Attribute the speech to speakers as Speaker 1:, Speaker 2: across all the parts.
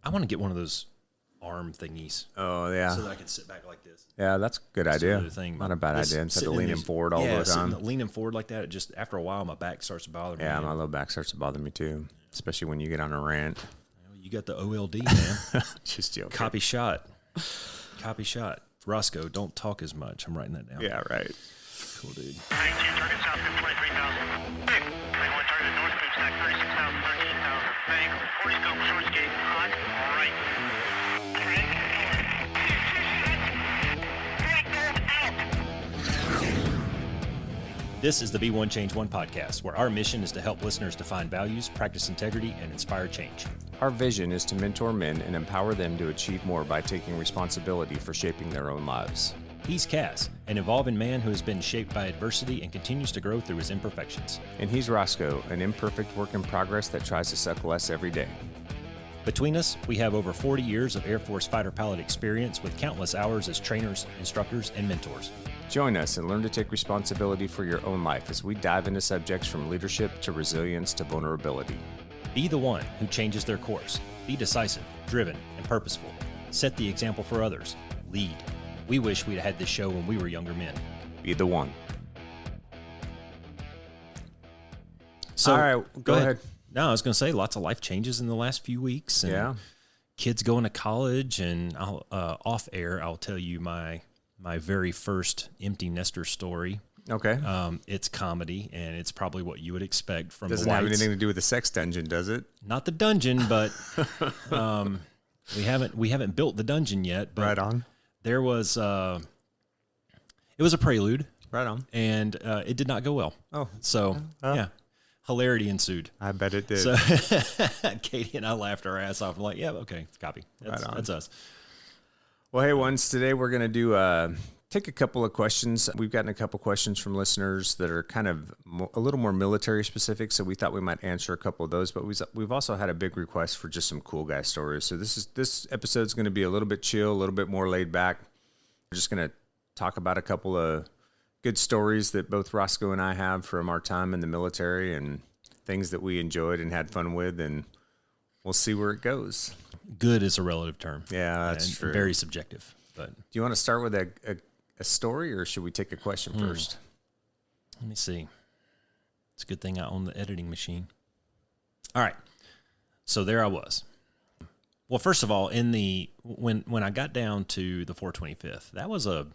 Speaker 1: I want to get one of those arm thingies.
Speaker 2: Oh, yeah.
Speaker 1: So that I can sit back like this.
Speaker 2: Yeah, that's a good idea.
Speaker 1: Thing.
Speaker 2: Not a bad idea. Instead of leaning forward all the time.
Speaker 1: Leaning forward like that, just after a while, my back starts to bother me.
Speaker 2: Yeah, my low back starts to bother me too, especially when you get on a rant.
Speaker 1: You got the OLD, man.
Speaker 2: Just joking.
Speaker 1: Copy shot. Roscoe, don't talk as much. I'm writing that down.
Speaker 2: Yeah, right.
Speaker 1: Cool, dude.
Speaker 3: 19, target south, 23,000. Big. 21, target north, move stack 36,000, 13,000. Bang. 40 scope, short skate, hot, right.
Speaker 1: This is the Be One Change One podcast, where our mission is to help listeners define values, practice integrity, and inspire change.
Speaker 2: Our vision is to mentor men and empower them to achieve more by taking responsibility for shaping their own lives.
Speaker 1: He's CAS, an evolving man who has been shaped by adversity and continues to grow through his imperfections.
Speaker 2: And he's Roscoe, an imperfect work in progress that tries to suck less every day.
Speaker 1: Between us, we have over 40 years of Air Force fighter pilot experience with countless hours as trainers, instructors, and mentors.
Speaker 2: Join us and learn to take responsibility for your own life as we dive into subjects from leadership to resilience to vulnerability.
Speaker 1: Be the one who changes their course. Be decisive, driven, and purposeful. Set the example for others. Lead. We wish we'd had this show when we were younger men.
Speaker 2: Be the one.
Speaker 1: So,
Speaker 2: all right, go ahead.
Speaker 1: No, I was going to say lots of life changes in the last few weeks. And
Speaker 2: yeah.
Speaker 1: Kids going to college, and I'll, off air, I'll tell you my very first empty nester story.
Speaker 2: Okay.
Speaker 1: It's comedy, and it's probably what you would expect from
Speaker 2: Doesn't
Speaker 1: the
Speaker 2: have
Speaker 1: whites.
Speaker 2: anything to do with the sex dungeon, does it?
Speaker 1: Not the dungeon, but we haven't built the dungeon yet. But
Speaker 2: right on.
Speaker 1: There was it was a prelude.
Speaker 2: Right on.
Speaker 1: And it did not go well.
Speaker 2: Oh.
Speaker 1: So yeah. Hilarity ensued.
Speaker 2: I bet it did.
Speaker 1: So Katie and I laughed our ass off. I'm like, yeah, okay, copy. That's us.
Speaker 2: Well, hey, today we're going to do take a couple of questions. We've gotten a couple questions from listeners that are kind of a little more military specific, so we thought we might answer a couple of those. But we've also had a big request for just some cool guy stories. So this episode's going to be a little bit chill, a little bit more laid back. We're just going to talk about a couple of good stories that both Roscoe and I have from our time in the military and things that we enjoyed and had fun with, and we'll see where it goes.
Speaker 1: Good is a relative term.
Speaker 2: Yeah, that's true.
Speaker 1: Very subjective. But
Speaker 2: do you want to start with a story, or should we take a question first?
Speaker 1: Let me see. It's a good thing I own the editing machine. All right. So there I was. Well, first of all, when I got down to the 425th, that was a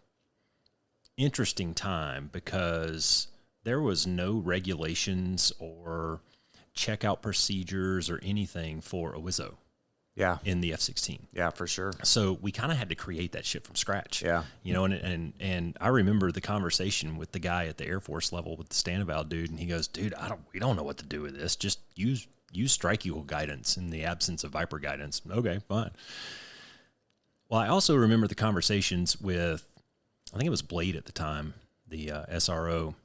Speaker 1: interesting time because there was no regulations or checkout procedures or anything for a Wizzo.
Speaker 2: Yeah.
Speaker 1: In the F-16.
Speaker 2: Yeah, for sure.
Speaker 1: So we kind of had to create that shit from scratch.
Speaker 2: Yeah.
Speaker 1: You know, and I remember the conversation with the guy at the Air Force level with the Stanival dude, and he goes, dude, we don't know what to do with this. Just use strike eagle guidance in the absence of Viper guidance. Okay, fine. Well, I also remember the conversations with, I think it was Blade at the time, the SRO.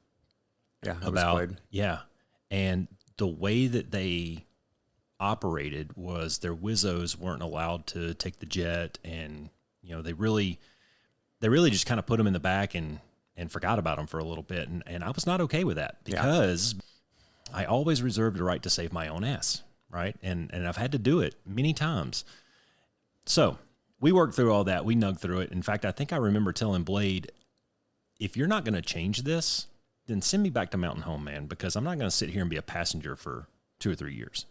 Speaker 2: Yeah,
Speaker 1: about
Speaker 2: Blade.
Speaker 1: Yeah. And the way that they operated was their Wizzos weren't allowed to take the jet, and you know they really just kind of put them in the back and forgot about them for a little bit, and I was not okay with that because I always reserved the right to save my own ass, right? And I've had to do it many times. So we worked through all that. We nugged through it. In fact, I think I remember telling Blade, if you're not going to change this, then send me back to Mountain Home, man, because I'm not going to sit here and be a passenger for 2 or 3 years.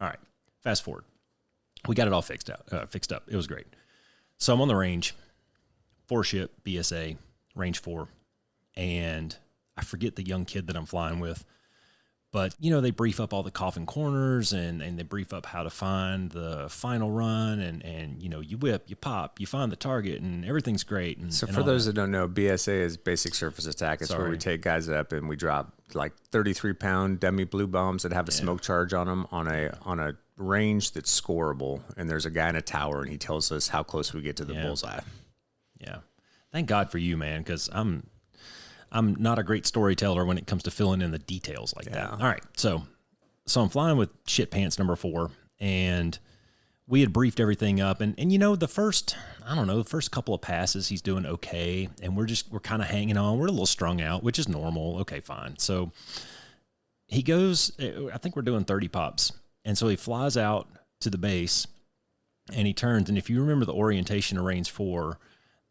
Speaker 1: All right, fast forward. We got it all fixed up. It was great. So I'm on the range, 4-ship BSA, range 4, and I forget the young kid that I'm flying with. But, you know, they brief up all the coffin corners and they brief up how to find the final run and you know, you whip, you pop, you find the target, and everything's great. And,
Speaker 2: so
Speaker 1: and
Speaker 2: for those that don't know, BSA is basic surface attack. It's where we take guys up and we drop like 33-pound dummy blue bombs that have a smoke charge on them on a range that's scoreable. And there's a guy in a tower and he tells us how close we get to the bullseye. Yeah.
Speaker 1: Thank God for you, man, because I'm not a great storyteller when it comes to filling in the details like that. All right. So I'm flying with shit pants number 4, and we had briefed everything up. And you know, the first couple of passes, he's doing okay. And we're kind of hanging on. We're a little strung out, which is normal. Okay, fine. So he goes, I think we're doing 30 pops. And so he flies out to the base and he turns. And if you remember the orientation of range 4,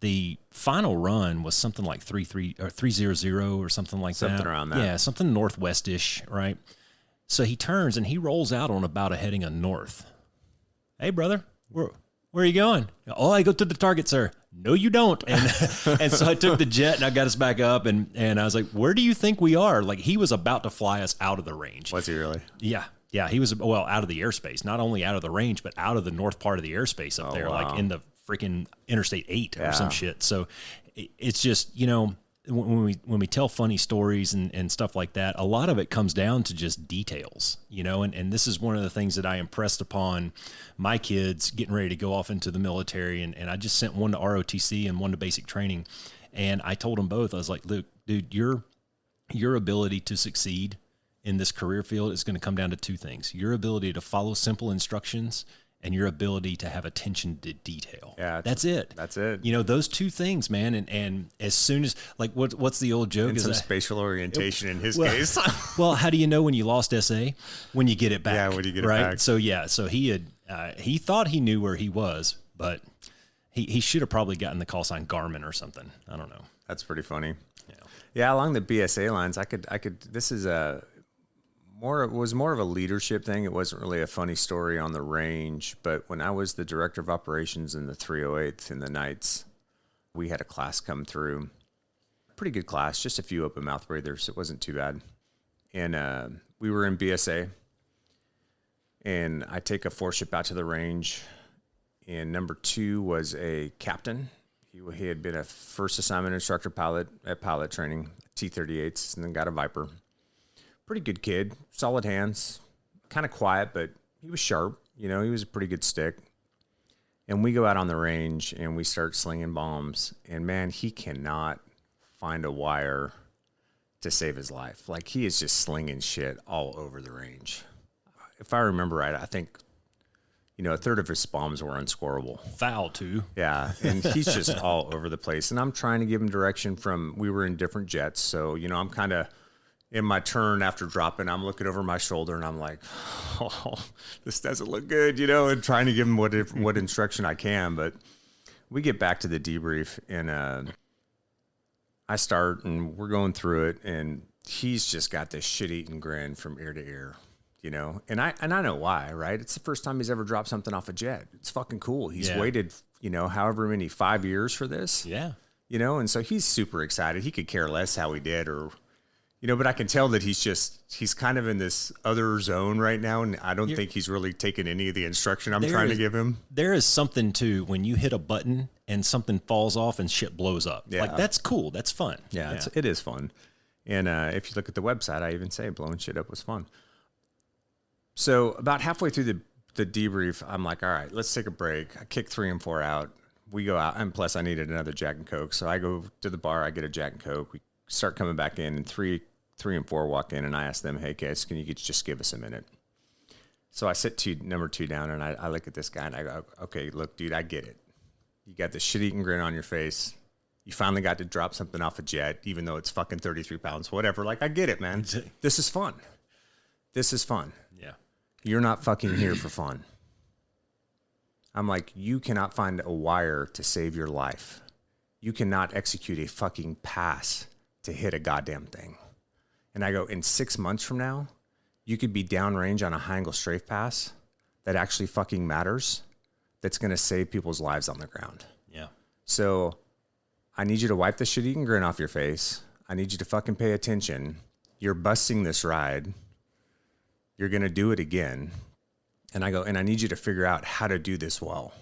Speaker 1: the final run was something like 3-3 or 300 or something like that.
Speaker 2: Something around that.
Speaker 1: Yeah, something northwest-ish, right? So he turns and he rolls out on about a heading of north. Hey, brother, where are you going? Oh, I go to the target, sir. No, you don't. And and so I took the jet and I got us back up and I was like, where do you think we are? Like, he was about to fly us out of the range.
Speaker 2: Was he really?
Speaker 1: Yeah. Yeah, he was, well, out of the airspace. Not only out of the range, but out of the north part of the airspace up there,
Speaker 2: wow.
Speaker 1: like in the freaking Interstate 8 or some shit. So it's just, you know, when we tell funny stories and stuff like that, a lot of it comes down to just details, you know, and this is one of the things that I impressed upon my kids getting ready to go off into the military. And I just sent one to ROTC and one to basic training. And I told them both, I was like, look, dude, your ability to succeed in this career field is going to come down to two things: your ability to follow simple instructions and your ability to have attention to detail.
Speaker 2: Yeah,
Speaker 1: that's it.
Speaker 2: That's it.
Speaker 1: You know, those two things, man. And as soon as, like, what's the old joke?
Speaker 2: And some spatial orientation in his case.
Speaker 1: Well, how do you know when you lost SA? When you get it back.
Speaker 2: Yeah, when you get
Speaker 1: right?
Speaker 2: it back.
Speaker 1: So yeah, so he had he thought he knew where he was, but he should have probably gotten the call sign Garmin or something. I don't know.
Speaker 2: That's pretty funny. Yeah, along the BSA lines, I could. This is it was more of a leadership thing. It wasn't really a funny story on the range, but when I was the director of operations in the 308th in the nights, we had a class come through. Pretty good class, just a few open mouth breathers. It wasn't too bad. And we were in BSA, and I take a 4-ship out to the range, and number 2 was a captain. He had been a first assignment instructor pilot at pilot training, T-38s, and then got a Viper. Pretty good kid, solid hands, kind of quiet, but he was sharp. You know, he was a pretty good stick. And we go out on the range and we start slinging bombs. And man, he cannot find a wire to save his life. Like, he is just slinging shit all over the range. If I remember right, I think, you know, a third of his bombs were unscorable.
Speaker 1: Foul too.
Speaker 2: Yeah, and he's just all over the place. And I'm trying to give him direction we were in different jets. So, you know, I'm kind of in my turn after dropping, I'm looking over my shoulder and I'm like, oh, this doesn't look good, you know, and trying to give him what instruction I can. But we get back to the debrief and I start and we're going through it and he's just got this shit-eating grin from ear to ear, you know, and I know why, right? It's the first time he's ever dropped something off a jet. It's fucking cool. He's waited, you know, however many 5 years for this.
Speaker 1: Yeah.
Speaker 2: You know, and so he's super excited. He could care less how he did or, you know, but I can tell that he's kind of in this other zone right now, and I don't think he's really taken any of the instruction I'm trying to give him.
Speaker 1: There is something, too, when you hit a button and something falls off and shit blows up.
Speaker 2: Yeah.
Speaker 1: Like, that's cool. That's fun.
Speaker 2: Yeah. It is fun. And if you look at the website, I even say blowing shit up was fun. So about halfway through the debrief, I'm like, all right, let's take a break. I kick 3 and 4 out. We go out, and plus I needed another Jack and Coke. So I go to the bar, I get a Jack and Coke. We start coming back in, and 3 and 4 walk in, and I ask them, hey, guys, can you just give us a minute? So I sit number 2 down, and I look at this guy, and I go, okay, look, dude, I get it. You got this shit-eating grin on your face. You finally got to drop something off a jet, even though it's fucking 33 pounds, whatever. Like, I get it, man. This is fun. This is fun.
Speaker 1: Yeah.
Speaker 2: You're not fucking here for fun. I'm like, you cannot find a wire to save your life. You cannot execute a fucking pass to hit a goddamn thing. And I go, in 6 months from now, you could be downrange on a high angle strafe pass that actually fucking matters, that's going to save people's lives on the ground.
Speaker 1: Yeah.
Speaker 2: So I need you to wipe the shit-eating grin off your face. I need you to fucking pay attention. You're busting this ride. You're going to do it again. And I go, and I need you to figure out how to do this well.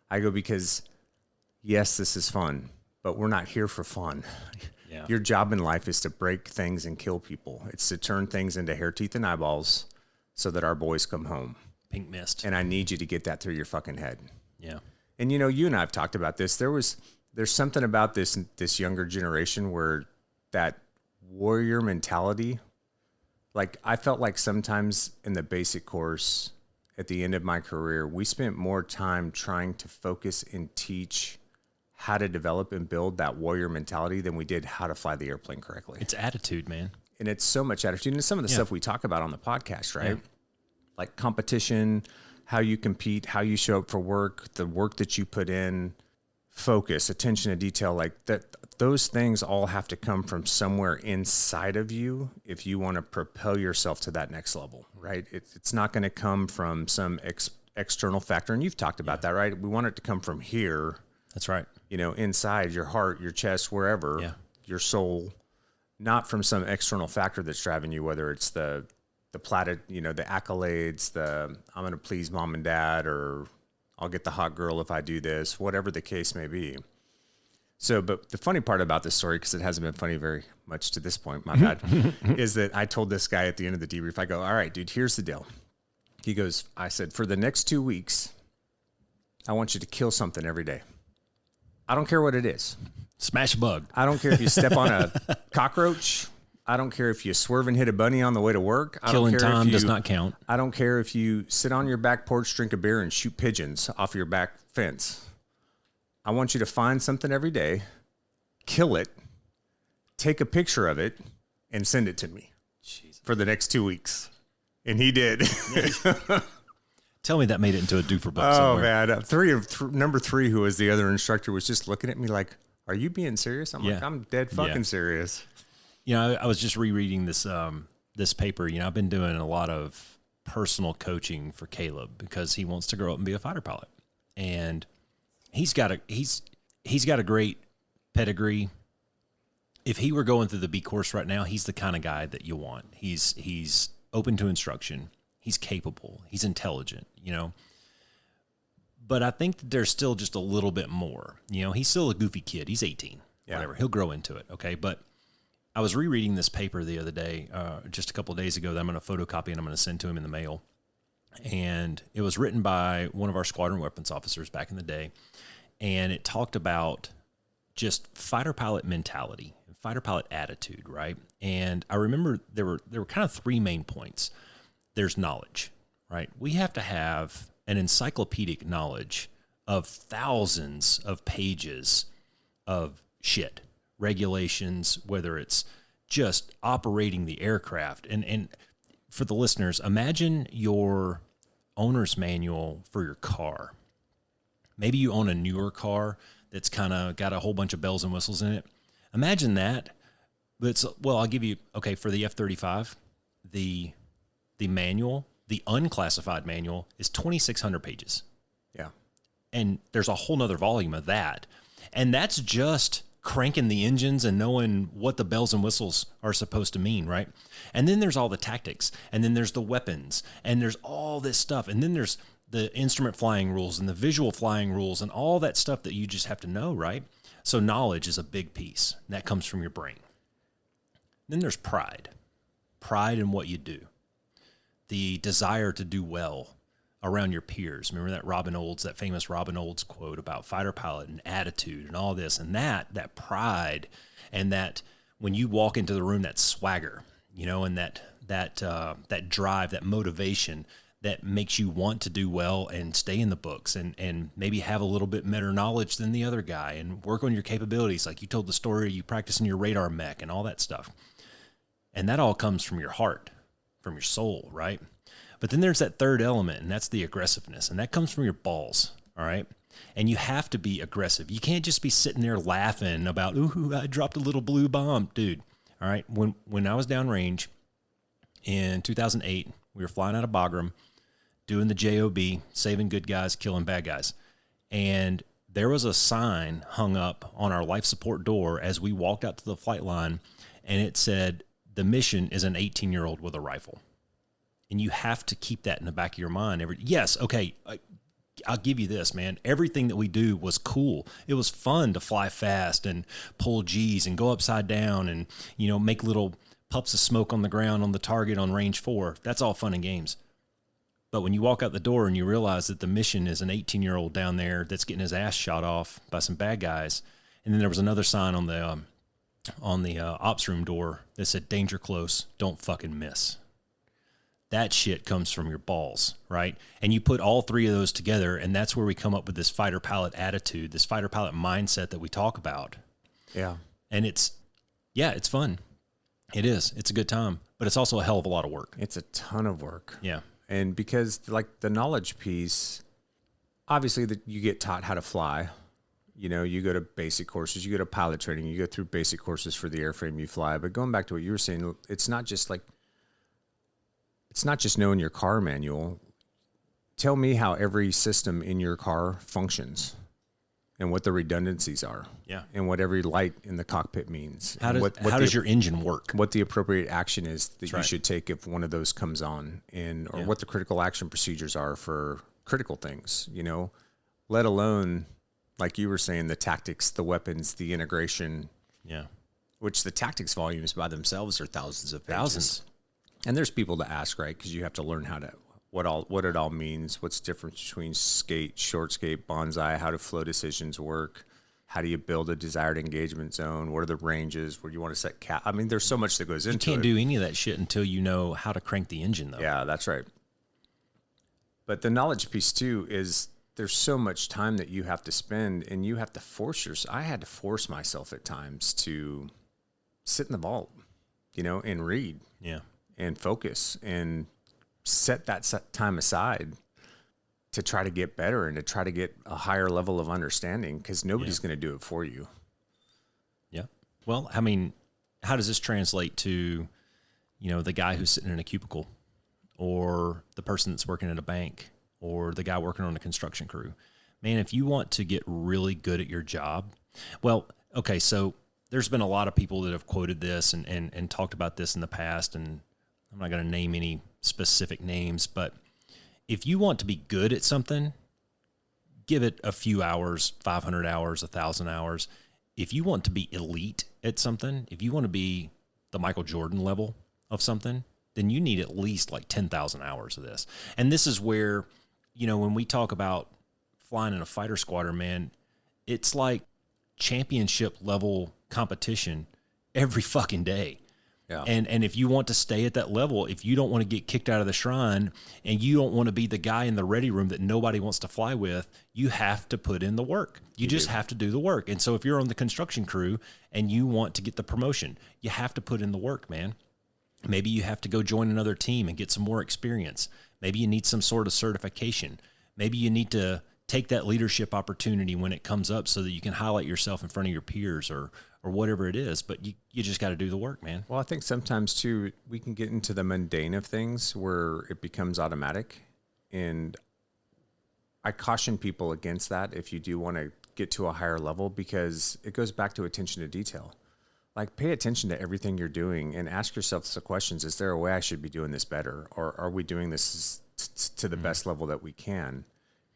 Speaker 2: I go, because yes, this is fun, but we're not here for fun.
Speaker 1: Yeah.
Speaker 2: Your job in life is to break things and kill people. It's to turn things into hair, teeth, and eyeballs so that our boys come home.
Speaker 1: Pink mist.
Speaker 2: And I need you to get that through your fucking head.
Speaker 1: Yeah.
Speaker 2: And, you know, you and I have talked about this. There's something about this younger generation where that warrior mentality, like I felt like sometimes in the basic course at the end of my career, we spent more time trying to focus and teach how to develop and build that warrior mentality than we did how to fly the airplane correctly.
Speaker 1: It's attitude, man.
Speaker 2: And it's so much attitude. And some of the stuff we talk about on the podcast, right?
Speaker 1: Yeah.
Speaker 2: Like competition, how you compete, how you show up for work, the work that you put in, focus, attention to detail, like that, those things all have to come from somewhere inside of you if you want to propel yourself to that next level, right? It's not going to come from some external factor. And you've talked about that, right? We want it to come from here.
Speaker 1: That's right.
Speaker 2: You know, inside your heart, your chest, wherever, your soul, not from some external factor that's driving you, whether it's the accolades, I'm going to please mom and dad, or I'll get the hot girl if I do this, whatever the case may be. So, but the funny part about this story, because it hasn't been funny very much to this point, my bad, is that I told this guy at the end of the debrief, I go, all right, dude, here's the deal. He goes, I said, for the next 2 weeks, I want you to kill something every day. I don't care what it is.
Speaker 1: Smash a bug.
Speaker 2: I don't care if you step on a cockroach. I don't care if you swerve and hit a bunny on the way to work.
Speaker 1: Killing time does not count.
Speaker 2: I don't care if you sit on your back porch, drink a beer, and shoot pigeons off your back fence. I want you to find something every day, kill it, take a picture of it, and send it to me for the next 2 weeks. And he did.
Speaker 1: Tell me that made it into a doofer book
Speaker 2: Man.
Speaker 1: somewhere.
Speaker 2: Number 3, who was the other instructor, was just looking at me like, are you being serious? I'm like, I'm dead fucking serious.
Speaker 1: You know, I was just rereading this this paper. You know, I've been doing a lot of personal coaching for Caleb because he wants to grow up and be a fighter pilot. And he's got a great pedigree. If he were going through the B course right now, he's the kind of guy that you want. He's open to instruction. He's capable. He's intelligent, you know. But I think that there's still just a little bit more. You know, he's still a goofy kid. He's 18, whatever. He'll grow into it, okay? But I was rereading this paper the other day, just a couple of days ago, that I'm going to photocopy and I'm going to send to him in the mail. And it was written by one of our squadron weapons officers back in the day. And it talked about just fighter pilot mentality, fighter pilot attitude, right? And I remember there were kind of 3 main points. There's knowledge, right? We have to have an encyclopedic knowledge of thousands of pages of shit, regulations, whether it's just operating the aircraft. And for the listeners, imagine your owner's manual for your car. Maybe you own a newer car that's kind of got a whole bunch of bells and whistles in it. Imagine that. But I'll give you, okay, for the F-35, the manual, the unclassified manual, is 2,600 pages.
Speaker 2: Yeah.
Speaker 1: And there's a whole nother volume of that. And that's just cranking the engines and knowing what the bells and whistles are supposed to mean, right? And then there's all the tactics, and then there's the weapons, and there's all this stuff. And then there's the instrument flying rules and the visual flying rules and all that stuff that you just have to know, right? So knowledge is a big piece. And that comes from your brain. Then there's pride. Pride in what you do. The desire to do well around your peers. Remember that famous Robin Olds quote about fighter pilot and attitude and all this, and that pride, and that when you walk into the room, that swagger, you know, and that drive, that motivation that makes you want to do well and stay in the books and maybe have a little bit better knowledge than the other guy and work on your capabilities. Like you told the story, you practice in your radar mech and all that stuff. And that all comes from your heart, from your soul, right? But then there's that third element, and that's the aggressiveness, and that comes from your balls, all right? And you have to be aggressive. You can't just be sitting there laughing about, ooh, I dropped a little blue bomb. Dude, all right, when I was downrange in 2008, we were flying out of Bagram, doing the JOB, saving good guys, killing bad guys. And there was a sign hung up on our life support door as we walked out to the flight line, and it said, the mission is an 18-year-old with a rifle. And you have to keep that in the back of your mind. Yes, okay, I'll give you this, man. Everything that we do was cool. It was fun to fly fast and pull G's and go upside down and, you know, make little puffs of smoke on the ground on the target on range 4. That's all fun and games. But when you walk out the door and you realize that the mission is an 18-year-old down there that's getting his ass shot off by some bad guys, and then there was another sign on the ops room door that said, danger close, don't fucking miss. That shit comes from your balls, right? And you put all 3 of those together, and that's where we come up with this fighter pilot attitude, this fighter pilot mindset that we talk about.
Speaker 2: Yeah.
Speaker 1: And it's fun. It is. It's a good time, but it's also a hell of a lot of work.
Speaker 2: It's a ton of work.
Speaker 1: Yeah.
Speaker 2: And because like the knowledge piece, obviously that you get taught how to fly. You know, you go to basic courses, you go to pilot training, you go through basic courses for the airframe you fly. But going back to what you were saying, it's not just knowing your car manual. Tell me how every system in your car functions and what the redundancies are.
Speaker 1: Yeah.
Speaker 2: And what every light in the cockpit means.
Speaker 1: How
Speaker 2: And
Speaker 1: does your engine work?
Speaker 2: what the appropriate action is that
Speaker 1: That's
Speaker 2: you
Speaker 1: right.
Speaker 2: should take if one of those comes on, or what the critical action procedures are for critical things, you know, let alone, like you were saying, the tactics, the weapons, the integration,
Speaker 1: Yeah.
Speaker 2: which the tactics volumes by themselves are thousands of pages.
Speaker 1: Thousands.
Speaker 2: And there's people to ask, right? Because you have to learn what it all means, what's the difference between skate, short skate, bonsai, how do flow decisions work, how do you build a desired engagement zone, what are the ranges, where you want to set cap. I mean, there's so much that goes into it.
Speaker 1: You can't do any of that shit until you know how to crank the engine, though.
Speaker 2: Yeah, that's right. But the knowledge piece too is there's so much time that you have to spend, and you have to I had to force myself at times to sit in the vault, you know, and read
Speaker 1: Yeah.
Speaker 2: and focus and set that time aside to try to get better and to try to get a higher level of understanding, because nobody's going to do it for you.
Speaker 1: Yeah. Well, I mean, how does this translate to, you know, the guy who's sitting in a cubicle, or the person that's working at a bank, or the guy working on a construction crew? Man, if you want to get really good at your job, well, okay, so there's been a lot of people that have quoted this and talked about this in the past, and I'm not going to name any specific names, but if you want to be good at something, give it a few hours, 500 hours, 1,000 hours. If you want to be elite at something, if you want to be the Michael Jordan level of something, then you need at least like 10,000 hours of this. And this is where, you know, when we talk about flying in a fighter squadron, man, it's like championship level competition every fucking day.
Speaker 2: Yeah.
Speaker 1: And if you want to stay at that level, if you don't want to get kicked out of the shrine, and you don't want to be the guy in the ready room that nobody wants to fly with, you have to put in the work. You just have to do the work. And so if you're on the construction crew and you want to get the promotion, you have to put in the work, man. Maybe you have to go join another team and get some more experience. Maybe you need some sort of certification. Maybe you need to take that leadership opportunity when it comes up so that you can highlight yourself in front of your peers, or whatever it is. But you just got to do the work, man.
Speaker 2: Well, I think sometimes too, we can get into the mundane of things where it becomes automatic. And I caution people against that if you do want to get to a higher level, because it goes back to attention to detail. Like, pay attention to everything you're doing and ask yourself the questions. Is there a way I should be doing this better? Or are we doing this to the best level that we can?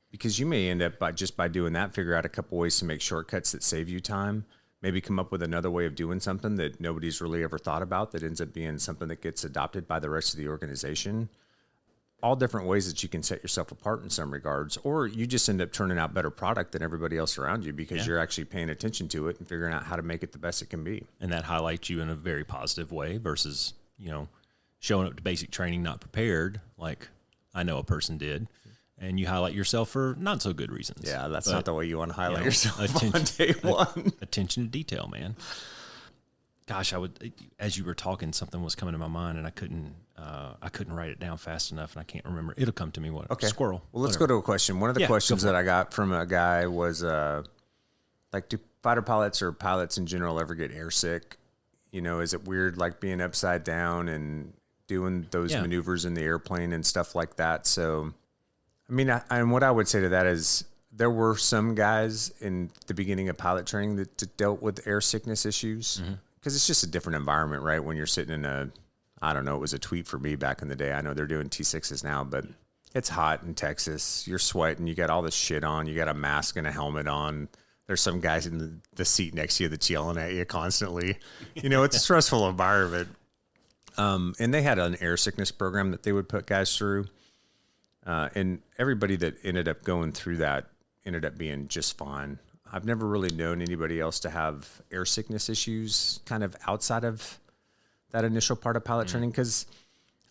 Speaker 2: Because you may end up by doing that, figure out a couple ways to make shortcuts that save you time. Maybe come up with another way of doing something that nobody's really ever thought about, that ends up being something that gets adopted by the rest of the organization. All different ways that you can set yourself apart in some regards, or you just end up turning out better product than everybody else around you because you're actually paying attention to it and figuring out how to make it the best it can be.
Speaker 1: And that highlights you in a very positive way versus, you know, showing up to basic training not prepared, like I know a person did. And you highlight yourself for not so good reasons.
Speaker 2: Yeah, that's not the way you want to highlight yourself
Speaker 1: attention,
Speaker 2: on day one.
Speaker 1: Attention to detail, man. Gosh, as you were talking, something was coming to my mind, and I couldn't write it down fast enough, and I can't remember. It'll come to me. What?
Speaker 2: Okay.
Speaker 1: Squirrel.
Speaker 2: Well, let's go to a question. One of the questions that I got from a guy was, like, do fighter pilots or pilots in general ever get airsick? You know, is it weird, like being upside down and doing those maneuvers in the airplane and stuff like that? So, I mean, and what I would say to that is there were some guys in the beginning of pilot training that dealt with air sickness issues, because it's just a different environment, right? When you're sitting in I don't know, it was a tweet for me back in the day. I know they're doing T6s now, but it's hot in Texas. You're sweating. You got all this shit on. You got a mask and a helmet on. There's some guys in the seat next to you that's yelling at you constantly. You know, it's a stressful environment. And they had an air sickness program that they would put guys through. And everybody that ended up going through that ended up being just fine. I've never really known anybody else to have air sickness issues kind of outside of that initial part of pilot training, because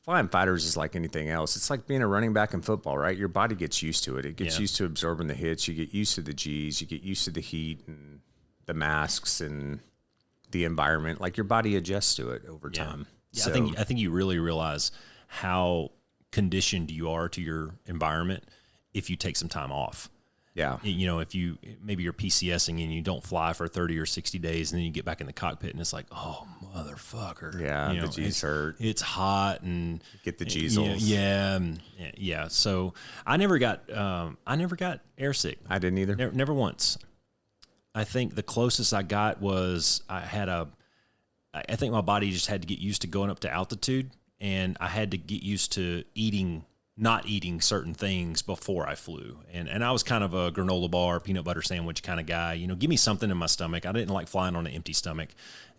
Speaker 2: flying fighters is like anything else. It's like being a running back in football, right? Your body gets used to it. It gets used to absorbing the hits. You get used to the G's. You get used to the heat and the masks and the environment. Like, your body adjusts to it over time.
Speaker 1: Yeah,
Speaker 2: So,
Speaker 1: I think you really realize how conditioned you are to your environment if you take some time off.
Speaker 2: Yeah.
Speaker 1: You know, if you maybe you're PCSing and you don't fly for 30 or 60 days, and then you get back in the cockpit and it's like, oh motherfucker.
Speaker 2: Yeah,
Speaker 1: you know,
Speaker 2: the G's hurt.
Speaker 1: It's hot and
Speaker 2: Get the G's.
Speaker 1: Yeah. So I never got airsick.
Speaker 2: I didn't either.
Speaker 1: Never once. I think the closest I got was I think my body just had to get used to going up to altitude, and I had to get used to not eating certain things before I flew. And I was kind of a granola bar, peanut butter sandwich kind of guy. You know, give me something in my stomach. I didn't like flying on an empty stomach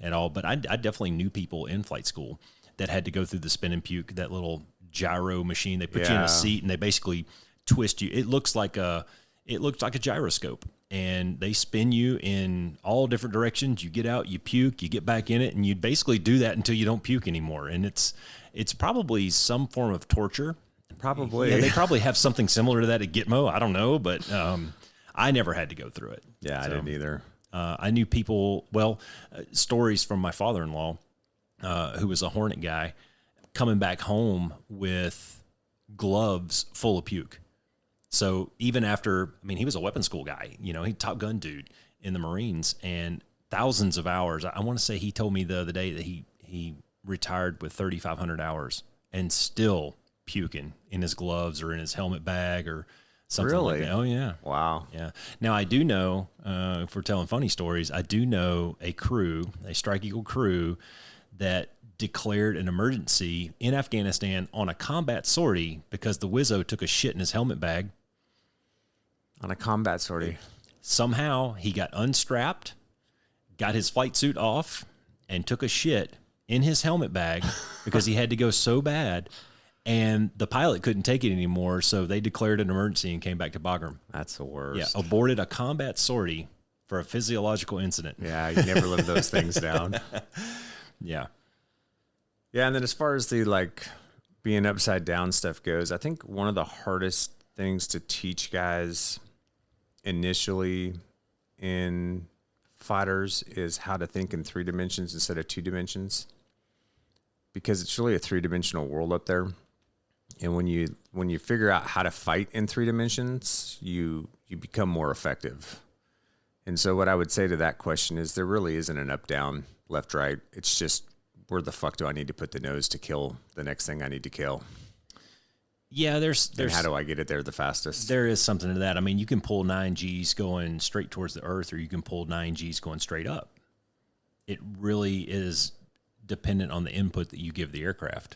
Speaker 1: at all, but I definitely knew people in flight school that had to go through the spin and puke, that little gyro machine. They put you in a seat and they basically twist you. It looks like a gyroscope, and they spin you in all different directions. You get out, you puke, you get back in it, and you basically do that until you don't puke anymore. And it's probably some form of torture.
Speaker 2: Probably.
Speaker 1: Yeah, they probably have something similar to that at Gitmo. I don't know, but I never had to go through it.
Speaker 2: Yeah, I didn't either.
Speaker 1: I knew people, stories from my father-in-law, who was a Hornet guy, coming back home with gloves full of puke. So even after, he was a weapons school guy, you know, he Top Gun dude in the Marines, and thousands of hours. I want to say he told me the other day that he retired with 3,500 hours and still puking in his gloves or in his helmet bag or something like that. Oh, yeah.
Speaker 2: Wow.
Speaker 1: Yeah. Now, I do know, if we're telling funny stories, I do know a Strike Eagle crew that declared an emergency in Afghanistan on a combat sortie because the Wizzo took a shit in his helmet bag.
Speaker 2: On a combat sortie.
Speaker 1: Somehow he got unstrapped, got his flight suit off, and took a shit in his helmet bag because he had to go so bad. And the pilot couldn't take it anymore, so they declared an emergency and came back to Bagram.
Speaker 2: That's the worst.
Speaker 1: Yeah, aborted a combat sortie for a physiological incident.
Speaker 2: Yeah, you never live those things down.
Speaker 1: Yeah.
Speaker 2: Yeah, and then as far as the being upside down stuff goes, I think one of the hardest things to teach guys initially in fighters is how to think in 3 dimensions instead of 2 dimensions, because it's really a 3-dimensional world up there. And when you figure out how to fight in 3 dimensions, you become more effective. And so what I would say to that question is there really isn't an up, down, left, right. It's just, where the fuck do I need to put the nose to kill the next thing I need to kill?
Speaker 1: Yeah,
Speaker 2: and how do I get it there the fastest?
Speaker 1: There is something to that. You can pull 9Gs going straight towards the earth, or you can pull 9Gs going straight up. It really is dependent on the input that you give the aircraft.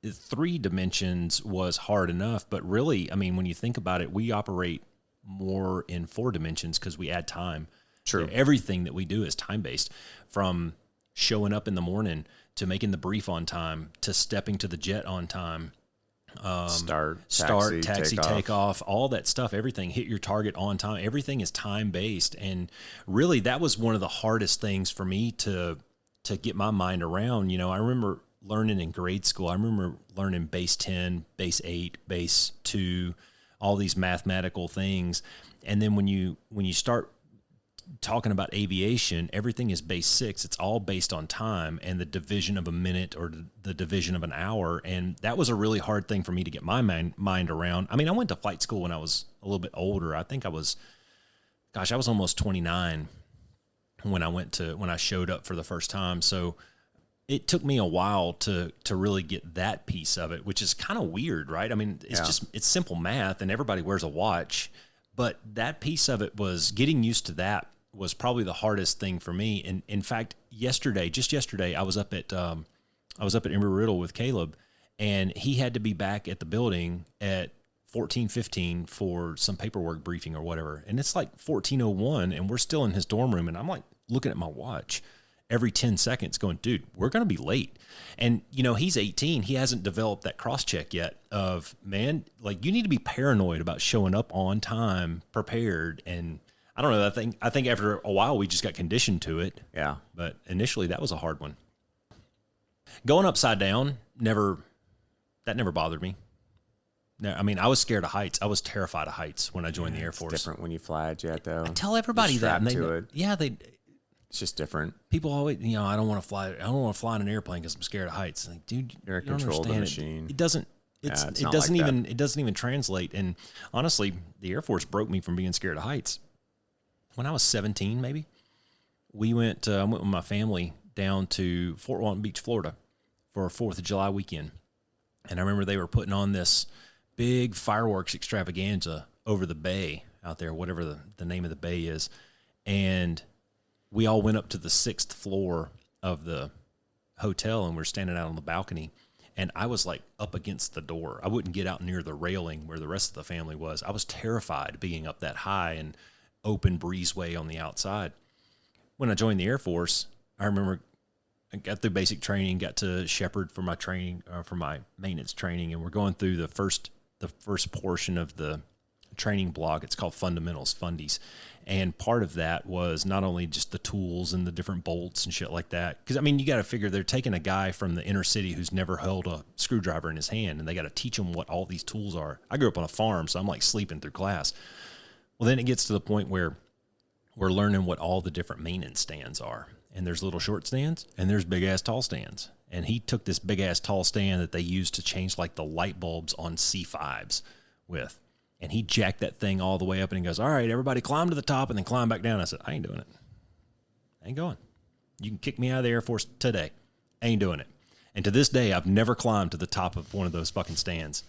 Speaker 1: 3 dimensions was hard enough, but really, when you think about it, we operate more in 4 dimensions because we add time.
Speaker 2: True.
Speaker 1: Everything that we do is time-based, from showing up in the morning to making the brief on time to stepping to the jet on time.
Speaker 2: Start,
Speaker 1: taxi, take off, all that stuff, everything, hit your target on time. Everything is time-based. And really, that was one of the hardest things for me to get my mind around. You know, I remember learning in grade school. I remember learning base 10, base 8, base 2, all these mathematical things. And then when you start talking about aviation, everything is base 6. It's all based on time and the division of a minute or the division of an hour. And that was a really hard thing for me to get my mind around. I went to flight school when I was a little bit older. I think I was almost 29 when I showed up for the first time. So it took me a while to really get that piece of it, which is kind of weird, right? It's simple math and everybody wears a watch, but that piece of it was getting used to that was probably the hardest thing for me. And in fact, just yesterday, I was up at Embry-Riddle with Caleb, and he had to be back at the building at 14:15 for some paperwork briefing or whatever. And it's like 14:01 and we're still in his dorm room. And I'm like looking at my watch every 10 seconds going, dude, we're going to be late. And, he's 18. He hasn't developed that cross check yet of, man, you need to be paranoid about showing up on time, prepared. And I don't know. I think after a while we just got conditioned to it.
Speaker 2: Yeah.
Speaker 1: But initially that was a hard one. Going upside down, never bothered me. No, I was scared of heights. I was terrified of heights when I joined the Air Force.
Speaker 2: It's different when you fly a jet, though.
Speaker 1: I tell everybody that. And
Speaker 2: it's just different.
Speaker 1: People always, I don't want to fly. I don't want to fly in an airplane because I'm scared of heights. Like, dude,
Speaker 2: you're in control of the machine.
Speaker 1: It doesn't. It's,
Speaker 2: it's
Speaker 1: it
Speaker 2: not
Speaker 1: doesn't
Speaker 2: like that.
Speaker 1: even it doesn't even translate. And honestly, the Air Force broke me from being scared of heights. When I was 17, maybe, I went with my family down to Fort Walton Beach, Florida, for a 4th of July weekend. And I remember they were putting on this big fireworks extravaganza over the bay out there, whatever the name of the bay is. And we all went up to the 6th floor of the hotel, and we're standing out on the balcony. And I was like up against the door. I wouldn't get out near the railing where the rest of the family was. I was terrified being up that high and open breezeway on the outside. When I joined the Air Force, I remember I got through basic training, got to Shepherd for my training, for my maintenance training, and we're going through the first portion of the training block. It's called fundamentals, fundies. And part of that was not only just the tools and the different bolts and shit like that. Because, I mean, you got to figure they're taking a guy from the inner city who's never held a screwdriver in his hand, and they got to teach him what all these tools are. I grew up on a farm, so I'm like sleeping through class. Well, then it gets to the point where we're learning what all the different maintenance stands are. And there's little short stands, and there's big-ass tall stands. And he took this big-ass tall stand that they used to change, like, the light bulbs on C5s with. And he jacked that thing all the way up, and he goes, all right, everybody climb to the top and then climb back down. I said, I ain't doing it. I ain't going. You can kick me out of the Air Force today. I ain't doing it. And to this day, I've never climbed to the top of one of those fucking stands.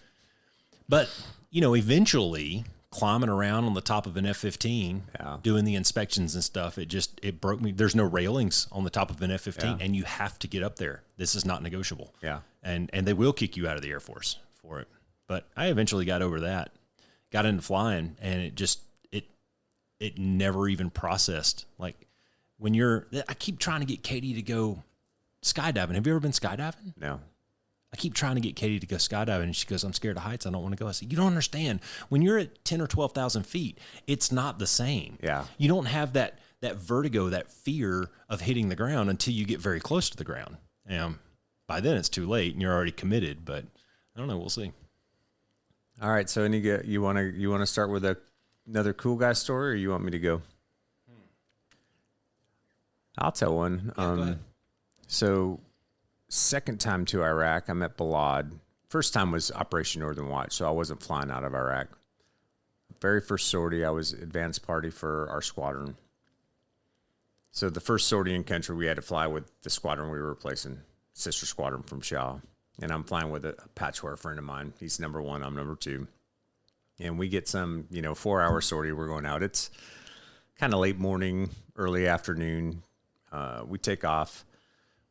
Speaker 1: But, you know, eventually climbing around on the top of an F-15, doing the inspections and stuff, it broke me. There's no railings on the top of an F-15, and you have to get up there. This is not negotiable.
Speaker 2: Yeah.
Speaker 1: And they will kick you out of the Air Force for it. But I eventually got over that. Got into flying, and it never even processed. Like, I keep trying to get Katie to go skydiving. Have you ever been skydiving?
Speaker 2: No.
Speaker 1: I keep trying to get Katie to go skydiving, and she goes, I'm scared of heights. I don't want to go. I said, you don't understand. When you're at 10 or 12,000 feet, it's not the same.
Speaker 2: Yeah.
Speaker 1: You don't have that vertigo, that fear of hitting the ground until you get very close to the ground. By then it's too late, and you're already committed, but I don't know. We'll see.
Speaker 2: All right, so you want to start with another cool guy story, or you want me to go? I'll tell one.
Speaker 1: Yeah, go ahead.
Speaker 2: So, second time to Iraq, I'm at Balad. First time was Operation Northern Watch, so I wasn't flying out of Iraq. Very first sortie, I was advanced party for our squadron. So the first sortie in country, we had to fly with the squadron we were replacing, sister squadron from Shaw. And I'm flying with a patchwear friend of mine. He's number 1, I'm number 2. And we get some, 4-hour sortie. We're going out. It's kind of late morning, early afternoon. We take off.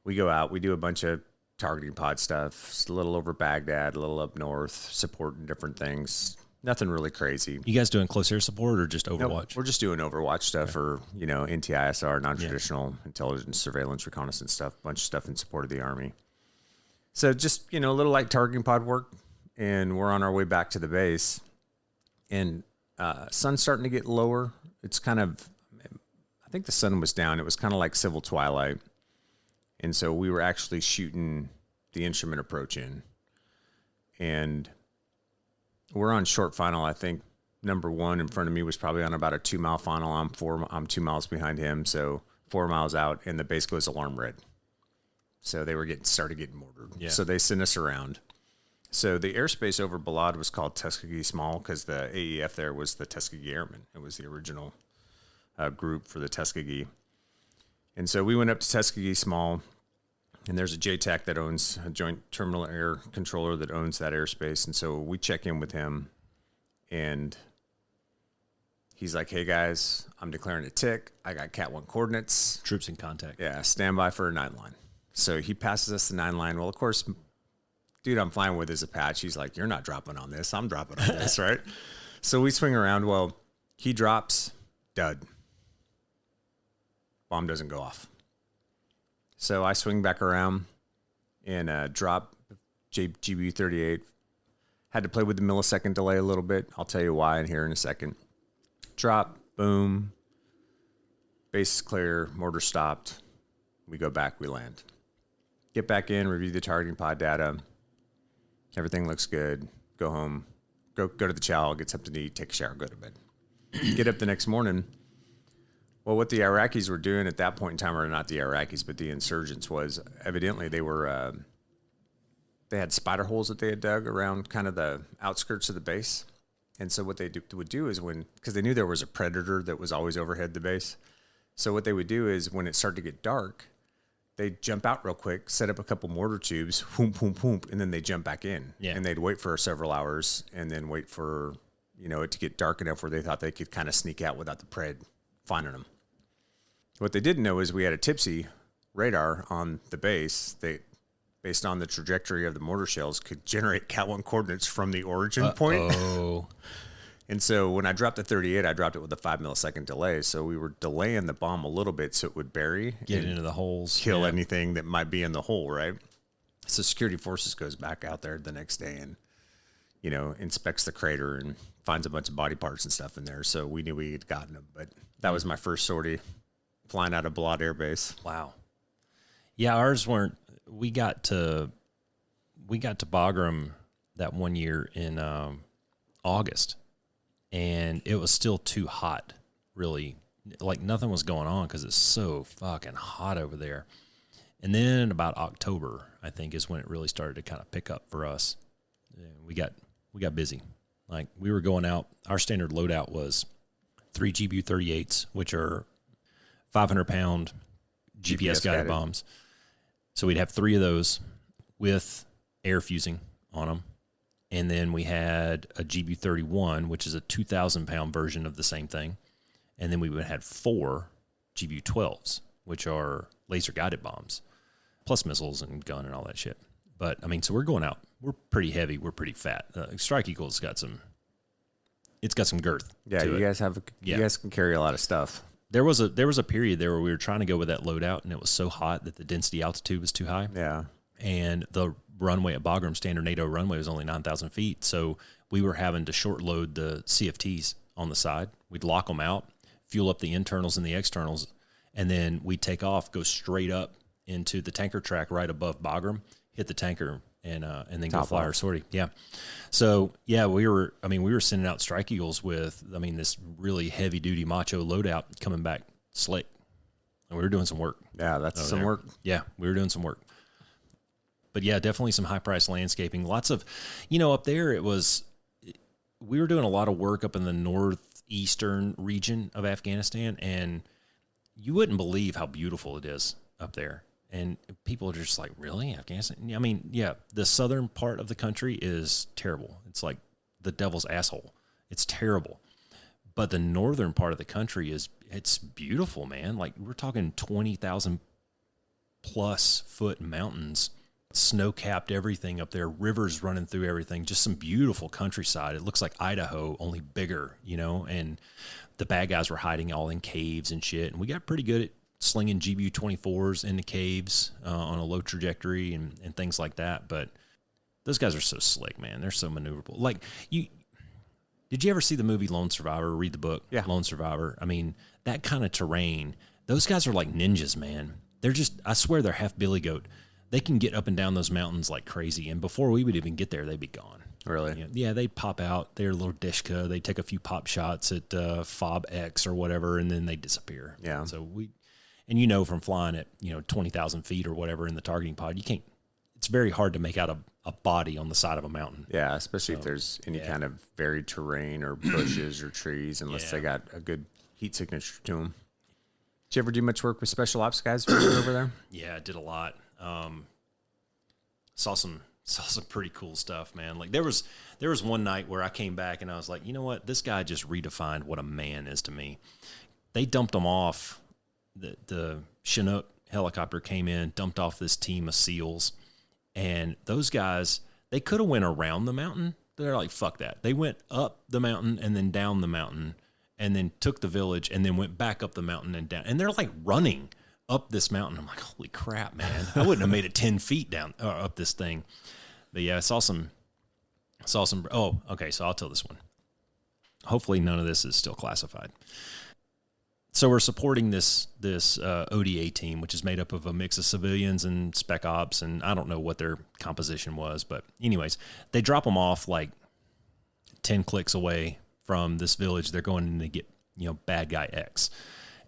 Speaker 2: We go out. We do a bunch of targeting pod stuff. It's a little over Baghdad, a little up north, supporting different things. Nothing really crazy.
Speaker 1: You guys doing close air support or just Overwatch?
Speaker 2: No, we're just doing Overwatch stuff or, NTISR, non-traditional intelligence, surveillance, reconnaissance stuff, bunch of stuff in support of the Army. So just, a little light targeting pod work, and we're on our way back to the base. And sun's starting to get lower. It's kind of, I think the sun was down. It was kind of like civil twilight. And so we were actually shooting the instrument approach in. And we're on short final. I think number 1 in front of me was probably on about a 2-mile final. I'm 2 miles behind him, so 4 miles out, and the base goes alarm red. So they were started getting mortared.
Speaker 1: Yeah.
Speaker 2: So they sent us around. So the airspace over Balad was called Tuskegee Small because the AEF there was the Tuskegee Airmen. It was the original group for the Tuskegee. And so we went up to Tuskegee Small, and there's a JTAC that owns a Joint Terminal Air Controller that owns that airspace. And so we check in with him, and he's like, hey, guys, I'm declaring a tick. I got Cat 1 coordinates.
Speaker 1: Troops in contact.
Speaker 2: Yeah, stand by for a 9 line. So he passes us the 9 line. Well, of course, dude I'm flying with is Apache. He's like, you're not dropping on this. I'm dropping on this, right? So we swing around. Well, he drops, dud. Bomb doesn't go off. So I swing back around and drop GBU-38. Had to play with the millisecond delay a little bit. I'll tell you why in here in a second. Drop, boom. Base is clear, mortar stopped. We go back, we land. Get back in, review the targeting pod data. Everything looks good. Go home. Go to the chow, get something to eat, take a shower, go to bed. Get up the next morning. Well, what the Iraqis were doing at that point in time, or not the Iraqis, but the insurgents, was evidently they they had spider holes that they had dug around kind of the outskirts of the base. And so what they would do is because they knew there was a predator that was always overhead the base. So what they would do is when it started to get dark, they'd jump out real quick, set up a couple mortar tubes, boom, boom, boom, and then they'd jump back in.
Speaker 1: Yeah.
Speaker 2: And they'd wait for several hours and then wait for, it to get dark enough where they thought they could kind of sneak out without the pred finding them. What they didn't know is we had a tipsy radar on the base. They, based on the trajectory of the mortar shells, could generate Cat 1 coordinates from the origin point.
Speaker 1: Oh.
Speaker 2: And so when I dropped the 38, I dropped it with a 5 millisecond delay. So we were delaying the bomb a little bit so it would bury.
Speaker 1: Get into the holes.
Speaker 2: Kill anything that might be in the hole, right? So security forces goes back out there the next day and, inspects the crater and finds a bunch of body parts and stuff in there. So we knew we had gotten them. But that was my first sortie flying out of Blot Air Base.
Speaker 1: Wow. Yeah, ours weren't. We got to Bagram that one year in August, and it was still too hot, really. Like nothing was going on because it's so fucking hot over there. And then about October, I think, is when it really started to kind of pick up for us. We got busy. Like we were going out. Our standard loadout was 3 GBU-38s, which are 500-pound GPS guided bombs. So we'd have 3 of those with air fusing on them. And then we had a GBU-31, which is a 2,000-pound version of the same thing. And then we would have 4 GBU-12s, which are laser-guided bombs, plus missiles and gun and all that shit. But, I mean, so we're going out. We're pretty heavy. We're pretty fat. Strike Eagle's got some girth.
Speaker 2: Yeah, you guys you guys can carry a lot of stuff.
Speaker 1: There was a period there where we were trying to go with that loadout, and it was so hot that the density altitude was too high.
Speaker 2: Yeah.
Speaker 1: And the runway at Bagram, standard NATO runway, was only 9,000 feet. So we were having to short load the CFTs on the side. We'd lock them out, fuel up the internals and the externals, and then we'd take off, go straight up into the tanker track right above Bagram, hit the tanker, and then go fly our sortie. Yeah. So yeah, we were sending out Strike Eagles with, this really heavy duty macho loadout coming back slick. And we were doing some work.
Speaker 2: Yeah, that's some work.
Speaker 1: Yeah, we were doing some work. But yeah, definitely some high price landscaping. Lots of, up there we were doing a lot of work up in the northeastern region of Afghanistan, and you wouldn't believe how beautiful it is up there. And people are just like, really? Afghanistan? I mean, yeah, the southern part of the country is terrible. It's like the devil's asshole. It's terrible. But the northern part of the country it's beautiful, man. Like we're talking 20,000 plus foot mountains, snow-capped everything up there, rivers running through everything, just some beautiful countryside. It looks like Idaho, only bigger, and the bad guys were hiding all in caves and shit. And we got pretty good at slinging GBU-24s into caves on a low trajectory and things like that. But those guys are so slick, man. They're so maneuverable. Like, did you ever see the movie Lone Survivor or read the book?
Speaker 2: Yeah.
Speaker 1: Lone Survivor? I mean, that kind of terrain, those guys are like ninjas, man. They're just, I swear they're half billy goat. They can get up and down those mountains like crazy. And before we would even get there, they'd be gone.
Speaker 2: Really?
Speaker 1: Yeah, they'd pop out. They're a little dishka. They'd take a few pop shots at Fob X or whatever, and then they'd disappear.
Speaker 2: Yeah.
Speaker 1: So from flying at, 20,000 feet or whatever in the targeting pod, it's very hard to make out a body on the side of a mountain.
Speaker 2: Yeah, especially if there's any kind of varied terrain or bushes or trees, unless they got a good heat signature to them. Did you ever do much work with special ops guys when you were over there?
Speaker 1: Yeah, I did a lot. Saw some pretty cool stuff, man. Like there was one night where I came back and I was like, you know what? This guy just redefined what a man is to me. They dumped him off. The Chinook helicopter came in, dumped off this team of SEALs, and those guys, they could have went around the mountain. They're like, fuck that. They went up the mountain and then down the mountain and then took the village and then went back up the mountain and down. And they're like running up this mountain. I'm like, holy crap, man. I wouldn't have made it 10 feet down up this thing. But yeah, I saw some, oh, okay. So I'll tell this one. Hopefully none of this is still classified. So we're supporting this ODA team, which is made up of a mix of civilians and spec ops, and I don't know what their composition was, but anyways, they drop them off like 10 clicks away from this village. They're going in to get, bad guy X.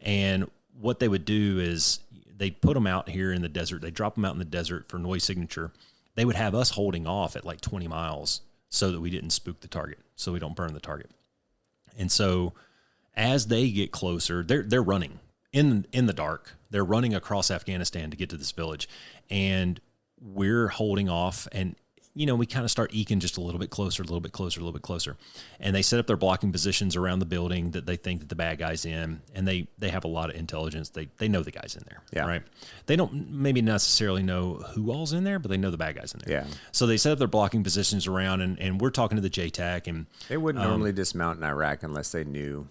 Speaker 1: And what they would do is they put them out here in the desert. They drop them out in the desert for noise signature, they would have us holding off at like 20 miles so that we didn't spook the target, so we don't burn the target. And so as they get closer, they're running in the dark. They're running across Afghanistan to get to this village, and we're holding off. And we kind of start eking just a little bit closer, a little bit closer, a little bit closer. And they set up their blocking positions around the building that they think that the bad guy's in. And they have a lot of intelligence. They know the guy's in there,
Speaker 2: yeah.
Speaker 1: Right? They don't maybe necessarily know who all's in there, but they know the bad guy's in there.
Speaker 2: Yeah.
Speaker 1: So they set up their blocking positions around, and we're talking to the JTAC. And
Speaker 2: they wouldn't normally dismount in Iraq unless they knew.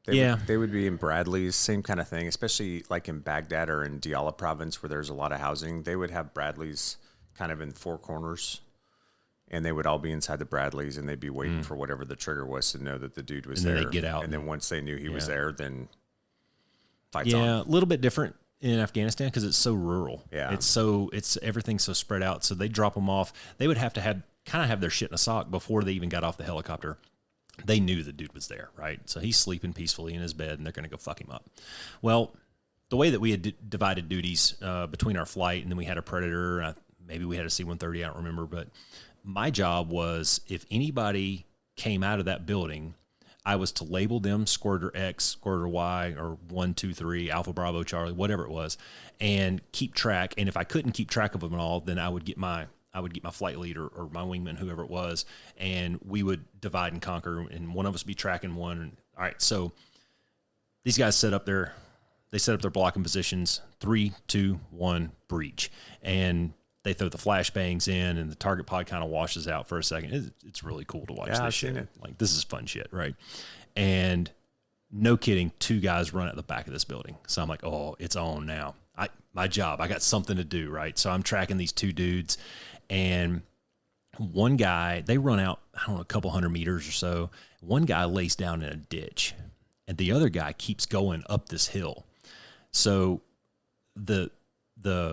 Speaker 2: They would be in Bradleys, same kind of thing, especially like in Baghdad or in Diyala province where there's a lot of housing. They would have Bradleys kind of in four corners, and they would all be inside the Bradleys, and they'd be waiting for whatever the trigger was to know that the dude was there.
Speaker 1: And then they'd get out.
Speaker 2: And then once they knew he was there, then fights
Speaker 1: on.
Speaker 2: on.
Speaker 1: A little bit different in Afghanistan because it's so rural.
Speaker 2: Yeah.
Speaker 1: It's everything's so spread out. So they drop them off. They would have to have their shit in a sock before they even got off the helicopter. They knew the dude was there, right? So he's sleeping peacefully in his bed, and they're going to go fuck him up. Well, the way that we had divided duties between our flight, and then we had a Predator, maybe we had a C-130, I don't remember, but my job was if anybody came out of that building, I was to label them Squirter X, Squirter Y, or 1, 2, 3, Alpha Bravo Charlie, whatever it was, and keep track. And if I couldn't keep track of them all, then I would get my flight leader or my wingman, whoever it was, and we would divide and conquer, and one of us be tracking one. All right, so these guys set up their blocking positions, 3, 2, 1, breach, and they throw the flashbangs in, and the target pod kind of washes out for a second. It's really cool to watch this
Speaker 2: I've
Speaker 1: shit.
Speaker 2: seen it.
Speaker 1: Like, this is fun shit, right? And no kidding, 2 guys run at the back of this building. So I'm like, oh, it's on now. My job, I got something to do, right? So I'm tracking these 2 dudes, and one guy, they run out, I don't know, a couple hundred meters or so. One guy lays down in a ditch, and the other guy keeps going up this hill. So the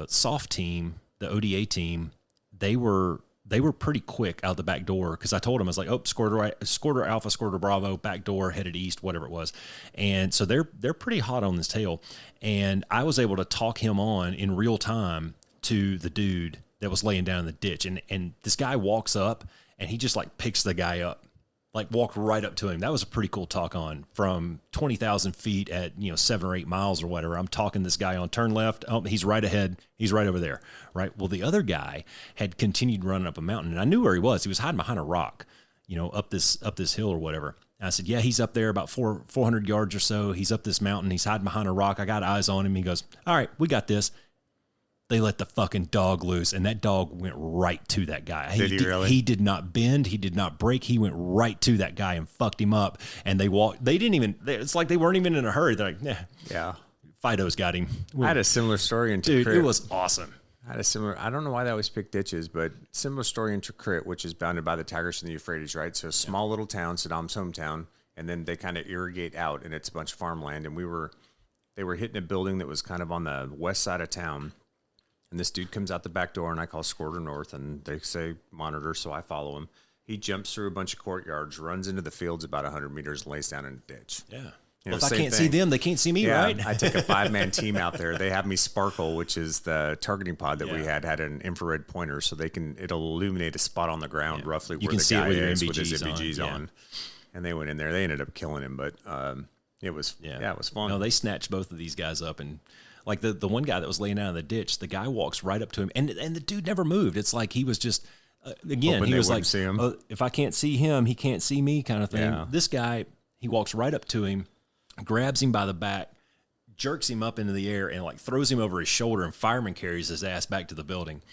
Speaker 1: soft team, the ODA team, they were pretty quick out the back door, because I told them, I was like, oh, Squirter Alpha, Squirter Bravo, back door, headed east, whatever it was. And so they're pretty hot on this tail. And I was able to talk him on in real time to the dude that was laying down in the ditch. And this guy walks up, and he just like picks the guy up, like walked right up to him. That was a pretty cool talk on from 20,000 feet at 7 or 8 miles or whatever. I'm talking this guy on, turn left. Oh, he's right ahead. He's right over there. Right. Well, the other guy had continued running up a mountain, and I knew where he was. He was hiding behind a rock, up this hill or whatever. And I said, yeah, he's up there about 400 yards or so. He's up this mountain. He's hiding behind a rock. I got eyes on him. He goes, all right, we got this. They let the fucking dog loose, and that dog went right to that guy.
Speaker 2: Did he really?
Speaker 1: He did not bend. He did not break. He went right to that guy and fucked him up. And they walked. They didn't even. It's like they weren't even in a hurry. They're like,
Speaker 2: yeah.
Speaker 1: Fido's got him.
Speaker 2: I had a similar story in
Speaker 1: Dude,
Speaker 2: Tikrit.
Speaker 1: it was awesome.
Speaker 2: I don't know why they always pick ditches, but similar story in Tikrit, which is bounded by the Tigris and the Euphrates, right? So a small little town, Saddam's hometown, and then they kind of irrigate out, and it's a bunch of farmland. And they were hitting a building that was kind of on the west side of town. And this dude comes out the back door, and I call Squirter North, and they say monitor, so I follow him. He jumps through a bunch of courtyards, runs into the fields about 100 meters, and lays down in a ditch.
Speaker 1: Yeah.
Speaker 2: Well,
Speaker 1: if I can't see them, they can't see me,
Speaker 2: yeah,
Speaker 1: right?
Speaker 2: I take a 5-man team out there. They have me Sparkle, which is the targeting pod that we had an infrared pointer, so it'll illuminate a spot on the ground roughly where the guy is with his MBGs on. And they went in there. They ended up killing him, but it was fun.
Speaker 1: No, they snatched both of these guys up, and like the one guy that was laying down in the ditch, the guy walks right up to him, and the dude never moved. It's like he was just again,
Speaker 2: hoping
Speaker 1: he was like,
Speaker 2: see him.
Speaker 1: If I can't see him, he can't see me, kind of thing.
Speaker 2: Yeah.
Speaker 1: This guy, he walks right up to him, grabs him by the back, jerks him up into the air, and like throws him over his shoulder, and fireman carries his ass back to the building.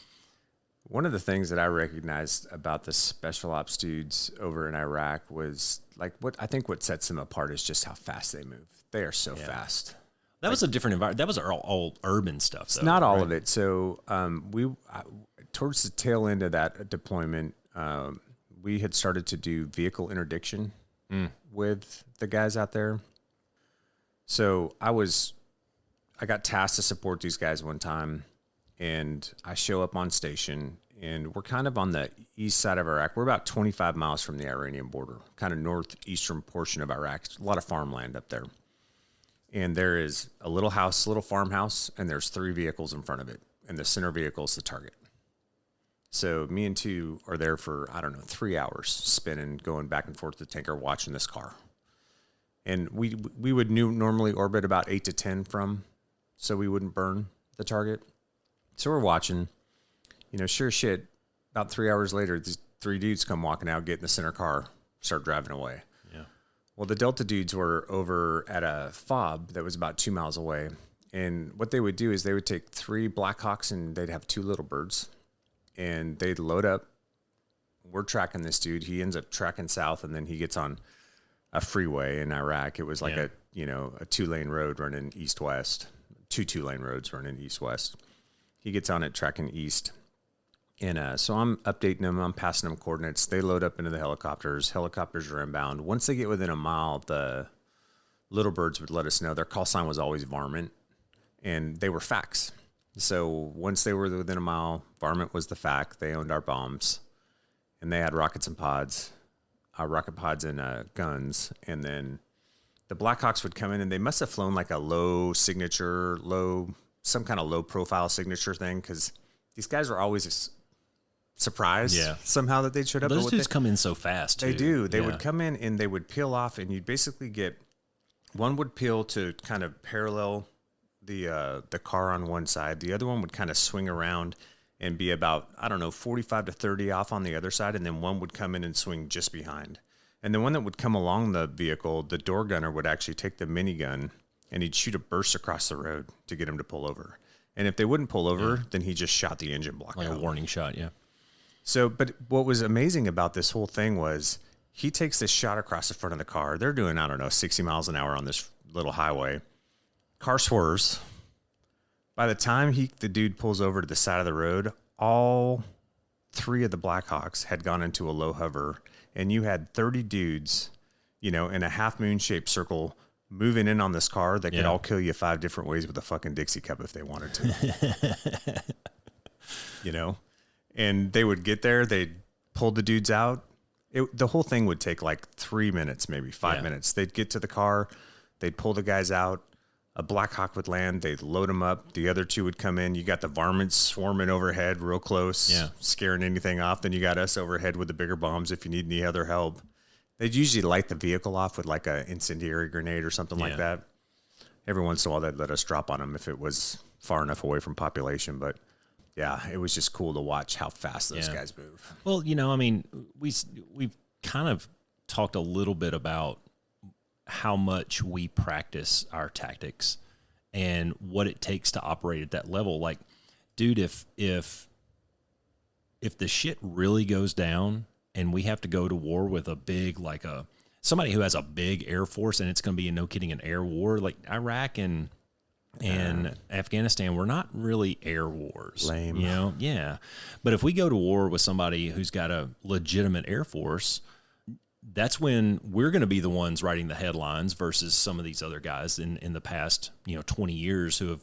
Speaker 2: One of the things that I recognized about the special ops dudes over in Iraq was like what sets them apart is just how fast they move. They are so fast.
Speaker 1: That was a different environment. That was all urban stuff. Though,
Speaker 2: not all of it. So towards the tail end of that deployment, we had started to do vehicle interdiction with the guys out there. So I got tasked to support these guys one time, and I show up on station, and we're kind of on the east side of Iraq. We're about 25 miles from the Iranian border, kind of northeastern portion of Iraq. A lot of farmland up there. And there is a little farmhouse, and there's 3 vehicles in front of it. And the center vehicle is the target. So me and two are there for, I don't know, 3 hours spinning, going back and forth to the tanker, watching this car. And we would normally orbit about 8 to 10 from, so we wouldn't burn the target. So we're watching, sure shit. About 3 hours later, these 3 dudes come walking out, get in the center car, start driving away.
Speaker 1: Yeah.
Speaker 2: Well, the Delta dudes were over at a fob that was about 2 miles away. And what they would do is they would take 3 Blackhawks and they'd have 2 little birds. And they'd load up. We're tracking this dude. He ends up tracking south, and then he gets on a freeway in Iraq. It was like a 2-lane road running east-west. 2-lane roads running east-west. He gets on it tracking east. And so I'm updating them. I'm passing them coordinates. They load up into the helicopters. Helicopters are inbound. Once they get within a mile, the little birds would let us know. Their call sign was always varmint, and they were FACs. So once they were within a mile, varmint was the FAC. They owned our bombs, and they had rockets and pods, rocket pods and guns. And then the Blackhawks would come in, and they must have flown like a some kind of low profile signature thing, because these guys were always surprised somehow that they showed up.
Speaker 1: Those dudes come in so fast, too.
Speaker 2: They do. They would come in, and they would peel off, and you'd basically get, one would peel to kind of parallel the car on one side. The other one would kind of swing around and be about, 45 to 30 off on the other side. And then one would come in and swing just behind. And the one that would come along the vehicle, the door gunner would actually take the minigun and he'd shoot a burst across the road to get him to pull over. And if they wouldn't pull over, then he just shot the engine block
Speaker 1: like
Speaker 2: out.
Speaker 1: a warning shot. Yeah.
Speaker 2: So, but what was amazing about this whole thing was he takes this shot across the front of the car. They're doing, 60 miles an hour on this little highway. Car swerves. By the time the dude pulls over to the side of the road, all 3 of the Blackhawks had gone into a low hover, and you had 30 dudes, in a half moon shaped circle moving in on this car that could all kill you 5 different ways with a fucking Dixie cup if they wanted to. And they would get there, they'd pull the dudes out. The whole thing would take like 3 minutes, maybe 5 minutes. They'd get to the car, they'd pull the guys out. A Blackhawk would land. They'd load them up. The other 2 would come in. You got the varmints swarming overhead real close, scaring anything off. Then you got us overhead with the bigger bombs if you need any other help. They'd usually light the vehicle off with like an incendiary grenade or something like that. Every once in a while, they'd let us drop on them if it was far enough away from population. But, it was just cool to watch how fast those guys move.
Speaker 1: Well, we've kind of talked a little bit about how much we practice our tactics and what it takes to operate at that level. Like, dude, if the shit really goes down and we have to go to war with a big, somebody who has a big air force, and it's going to be, no kidding, an air war, like Iraq and Afghanistan, we're not really air wars.
Speaker 2: Lame.
Speaker 1: Yeah. But if we go to war with somebody who's got a legitimate air force, that's when we're going to be the ones writing the headlines versus some of these other guys in the past, 20 years who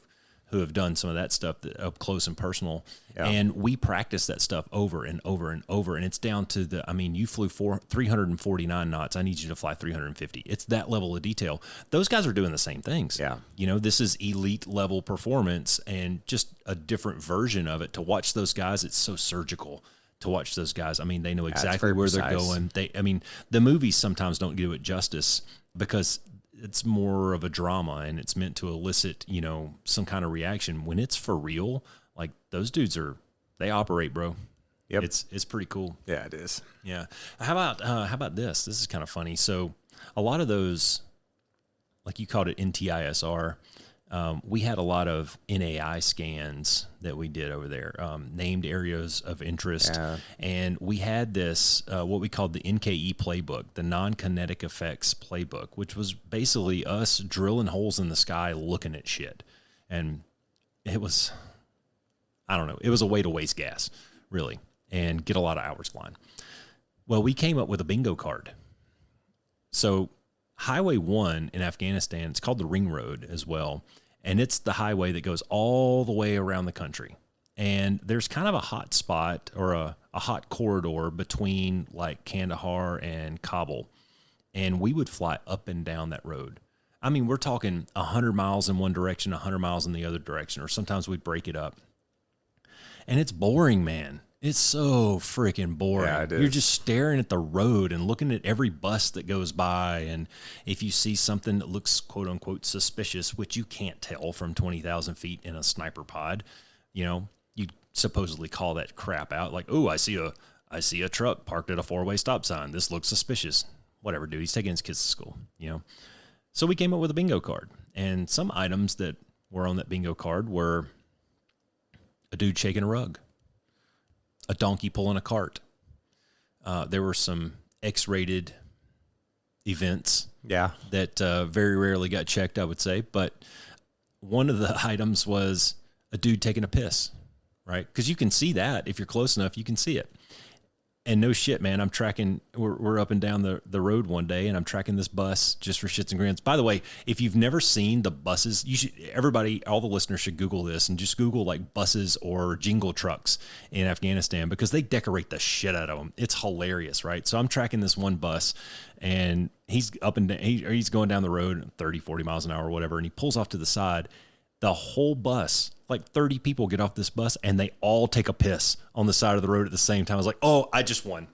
Speaker 1: have done some of that stuff up close and personal. Yeah. And we practice that stuff over and over and over. And it's down to you flew 349 knots. I need you to fly 350. It's that level of detail. Those guys are doing the same things.
Speaker 2: Yeah.
Speaker 1: This is elite level performance and just a different version of it. To watch those guys, it's so surgical. To watch those guys, they know exactly where they're going. The movies sometimes don't do it justice because it's more of a drama and it's meant to elicit, some kind of reaction. When it's for real, like those dudes they operate, bro.
Speaker 2: Yep.
Speaker 1: It's pretty cool.
Speaker 2: Yeah, it is.
Speaker 1: Yeah. How about this? This is kind of funny. So a lot of those, like you called it NTISR, we had a lot of NAI scans that we did over there, named areas of interest. Yeah. And we had this, what we called the NKE playbook, the non-kinetic effects playbook, which was basically us drilling holes in the sky looking at shit. And it was, it was a way to waste gas, really, and get a lot of hours flying. Well, we came up with a bingo card. So Highway 1 in Afghanistan, it's called the Ring Road as well. And it's the highway that goes all the way around the country. And there's kind of a hot spot or a hot corridor between like Kandahar and Kabul. And we would fly up and down that road. We're talking 100 miles in one direction, 100 miles in the other direction, or sometimes we'd break it up. And it's boring, man. It's so freaking boring.
Speaker 2: Yeah, it is.
Speaker 1: You're just staring at the road and looking at every bus that goes by. And if you see something that looks quote unquote suspicious, which you can't tell from 20,000 feet in a sniper pod, you supposedly call that crap out. Like, oh, I see a truck parked at a 4-way stop sign. This looks suspicious. Whatever, dude. He's taking his kids to school, So we came up with a bingo card. And some items that were on that bingo card were a dude shaking a rug, a donkey pulling a cart. There were some X-rated events that very rarely got checked, I would say. But one of the items was a dude taking a piss, right? Because you can see that. If you're close enough, you can see it. And no shit, man, I'm tracking, we're up and down the road one day, and I'm tracking this bus just for shits and grins. By the way, if you've never seen the buses, all the listeners should Google this and just Google like buses or jingle trucks in Afghanistan, because they decorate the shit out of them. It's hilarious, right? So I'm tracking this one bus, and he's up and down, he's going down the road 30, 40 miles an hour or whatever, and he pulls off to the side. The whole bus, like 30 people get off this bus, and they all take a piss on the side of the road at the same time. I was like, oh, I just won.